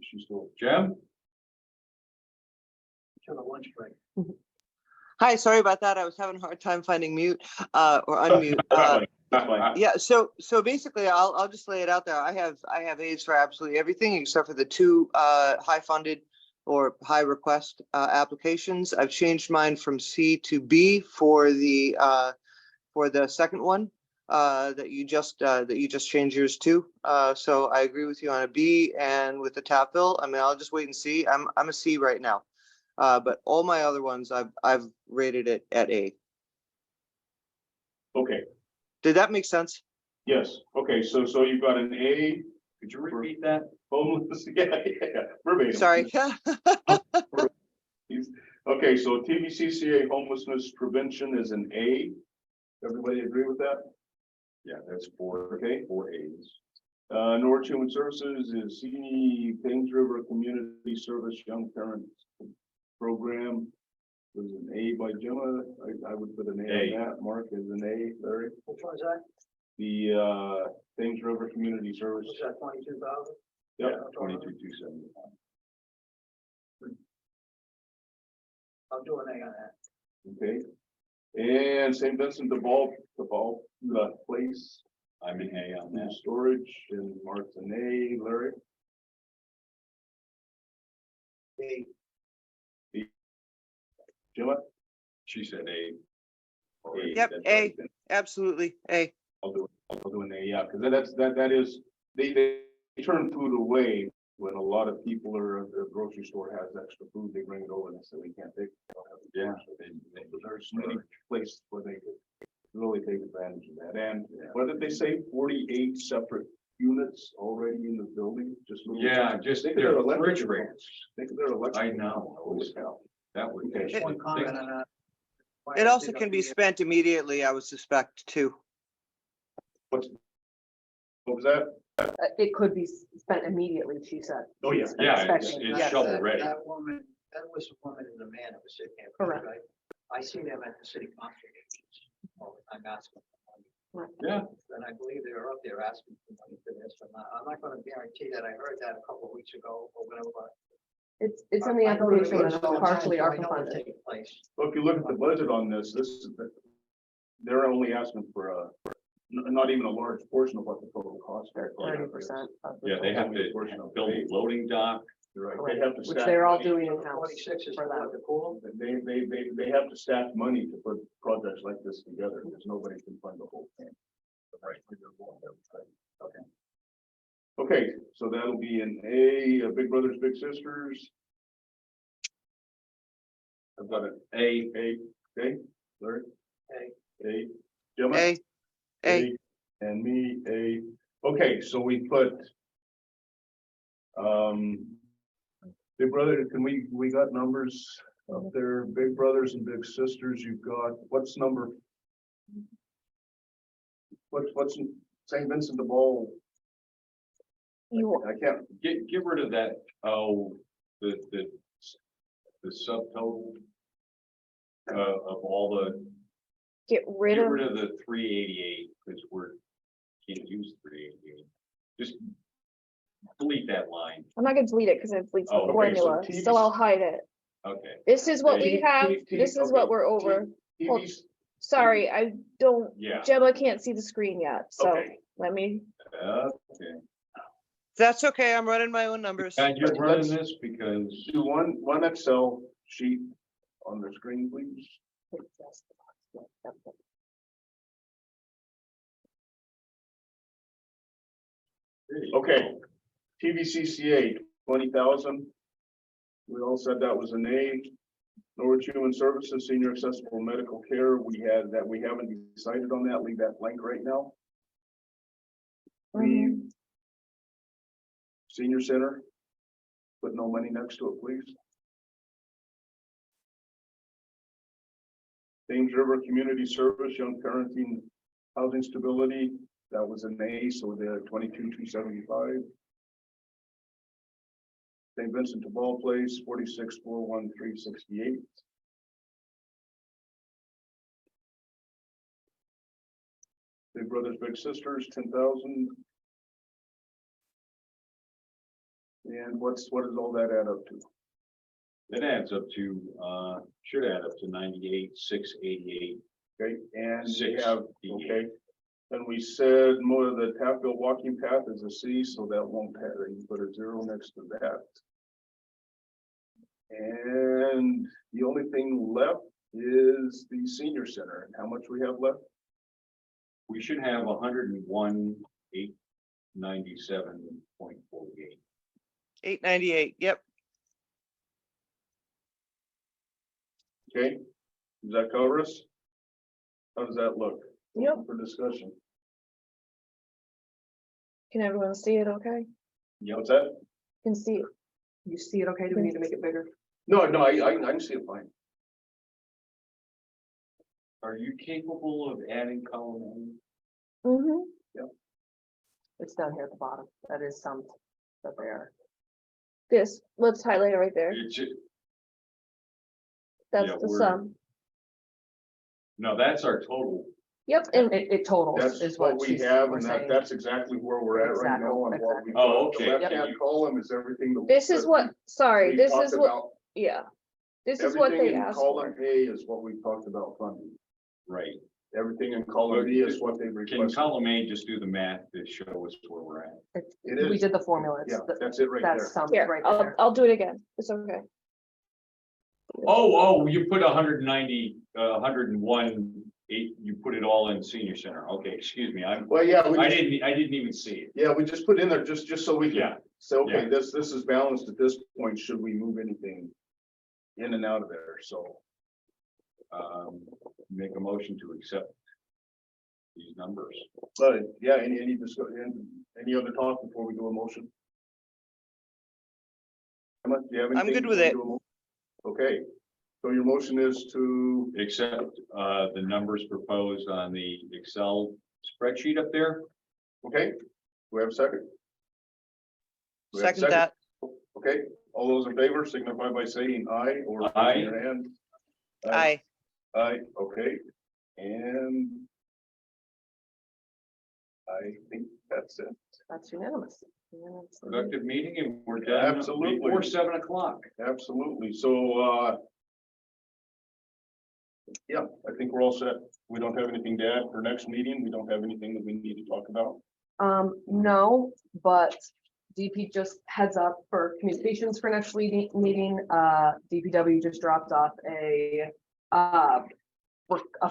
She's still. Jim? To the lunch break. Hi, sorry about that. I was having a hard time finding mute or unmute. Yeah, so basically I'll just lay it out there. I have A's for absolutely everything except for the two high funded or high request applications. I've changed mine from C to B for the second one that you just changed yours to. So I agree with you on a B, and with the tap bill, I mean, I'll just wait and see. I'm a C right now. But all my other ones I've rated it at A. Okay, Did that make sense? yes, okay, so you've got an A. Could you repeat that? Homeless, yeah, verbatim. Sorry. Okay, so TVCCA homelessness prevention is an A. Everybody agree with that? Yeah, that's four, Okay. 4 A's. Norwich Human Services is CNE Thames River Community Service Young Parents Program. Was an A by Gemma. I would put an A A. on that. Mark is an A, Larry. Which one is that? The Thames River Community Service. Was that 22,000? Yep. 22,275. I'll do an A on that. Okay. And St. Vincent de Paul, the place. I'm an A on that. Storage and Mark's an A, Larry. A. Gemma? She said A. A, Yep, that's A. right. Absolutely, A. I'll do an A, yeah, because that is, they turn food away when a lot of people are, a grocery store has extra food, they bring it over and they say we can't take. Yeah. There's many places where they could really take advantage of that. And what did they say? 48 separate units already in the building, just. little- Yeah, just Think of their electric refrigerators. Think of their electric. I know. Holy cow. That would. Okay. Just one comment on that. Why It I also did can up be the- spent immediately, I would suspect, too. What was that? It could be spent immediately, she said. Oh, yeah. Yeah, Expecting, it's yes. shovel ready. That woman, that was a woman in the man that was sitting there. Correct. right? I see them at the city council meetings all the time asking for money. Yeah. And I believe they were up there asking for money for this, and I'm not gonna guarantee that I heard that a couple of weeks ago or whatever. but It's in the I know that application it's and it's partially I ARPA know it's funded. taking place. Well, if you look at the budget on this, they're only asking for not even a large portion of what the total cost. 30%. Yeah, they have to build a loading dock. You're right, they have to. Which stack they're all money. doing in-house 26 is for for that. the pool. They have to stack money to put projects like this together, because nobody can fund the whole thing. Right. Okay. Okay, so that'll be an A, Big Brothers Big Sisters. I've got an A, okay, Larry? A. Gemma? A. And me, A. Okay, so we put. Big Brother, we got numbers up there, Big Brothers and Big Sisters, you've got, what's number? What's St. Vincent de Paul? I can't, Get rid of that, the subtotal. Of all the, Get rid get of, rid of the 388, because can't use 388. Just delete that line. I'm not gonna delete it because it deletes Oh, the okay, so formula, TV so I'll hide it. Okay. This is what T- we have, this is what we're over. Hold- Sorry, I don't, Yeah. Gemma can't see the screen yet, so Okay. let me, Okay. That's okay, I'm running my own numbers. And you're running this because. do one Excel sheet on the screen, please. Okay, TVCCA, 20,000. We all said that was an A. Norwich Human Services, Senior Accessible Medical Care, we haven't decided on that, leave that blank right now. Mm-hmm. Senior center. Put no money next to it, please. Thames River Community Service, Young Parenting Housing Stability, that was an A, so they're 22,275. St. Vincent de Paul Place, 46,413.68. Big Brothers Big Sisters, 10,000. And what does all that add up to? That adds up to, should add up to 98,688. Okay, and we 6. have, okay. And we said more of the Tapville walking path is a C, so that won't have, you put a 0 next to that. And the only thing left is the senior center, and how much we have left? We should have 101,897.48. 898, yep. Okay, does that cover us? How does that look? Yep. For discussion. Can everyone see it okay? Yep. What's that? Can see it. You see it okay? Do we need to make it bigger? No, I can see it fine. Are you capable of adding column Mm-hmm. It's down here at the bottom. That is some that they are. This, let's highlight it right A? there. It's, That's yeah, the we're- sum. no, that's our total. Yep, and It totals That's is what what we she's, have, we're and saying. that's exactly where we're at right now. And what we. Oh, okay. The left-hand column is everything. that- this is what, sorry, we this talked is what, about. yeah. This is what Everything they in asked column for. A is what we talked about funding. Right. Everything in column B is what they Can requested. column A just do the math to show us where we're at? It We is. did the formula. It's Yeah, the- that's it right there. That's some Here, right I'll, there. I'll do it again. It's okay. Oh, you put 190, 101, 8, you put it all in senior center. Okay, excuse me. Well, yeah, I didn't even see it. Yeah, we just put in there just so we Yeah. can say, okay, Yeah. this is balanced at this point. Should we move anything in and out of there? So. Make a motion to accept these numbers. But yeah, any other talk before we do a motion? Emma, do you have I'm anything good with before we it. do a mo- Okay, so your motion is to, Accept the numbers proposed on the Excel spreadsheet up there. okay, do we have a second? Do we have a Second that. Okay, all those in favor signify by saying aye or Aye. raising your hand. Aye. Aye, okay, and I think that's it. That's unanimous. Unanimous. Productive meeting and we're done. Absolutely. Before 7 o'clock. Absolutely, so, yeah, I think we're all set. We don't have anything to add for next meeting. We don't have anything that we need to talk about. No, but DP just heads up for communications for next meeting. DPW just dropped off a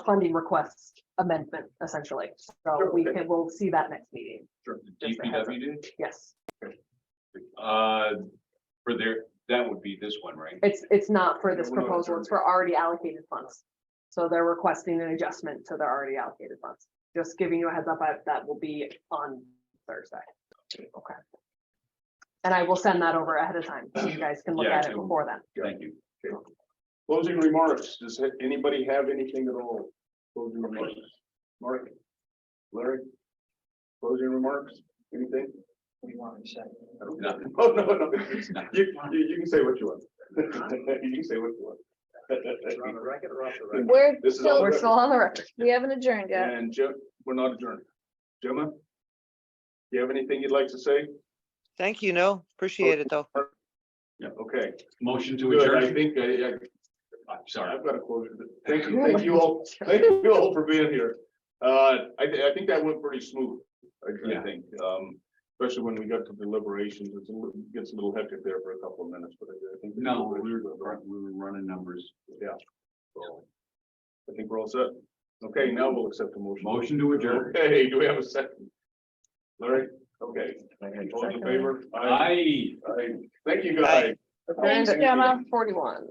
funding request amendment, essentially. So we'll see that next meeting. Sure. Just a heads up. DPW did? Yes, For their, that would be this one, right? it's not for this Yeah, we're not proposal, it's for already allocated funds. So they're requesting an adjustment to their already allocated funds. Just giving you a heads up, that will be on Thursday. Okay. And I will send that over ahead of time, so you guys can look Yeah, at it too. before then. Thank you. Okay. Closing remarks. Does anybody have anything at all? Closing remarks. Mark? Larry? Closing remarks? Anything? What do you want me to say? No. Oh, no. You can say what you want. You can say what you want. You're on the record or off the record? We're This is still, all We're still on the record. we haven't adjourned yet. And Jim, we're not adjourned. Gemma? Do you have anything you'd like to say? Thank you, no, appreciate it though. Yeah, okay. Motion to Good, I adjourn. think, I'm sorry. I've got to close it. Thank you all for being here. I think that went pretty smooth, I Yeah. think, especially when we got to deliberations, gets a little hectic there for a couple of minutes, but I think. No, we were running numbers. Yeah. So, I think we're all set. Okay, now we'll accept the motion. Motion to adjourn. Okay, do we have a second? Larry, okay. All in favor? Aye. Aye. Thank you, guys. Thanks, Gemma. 41.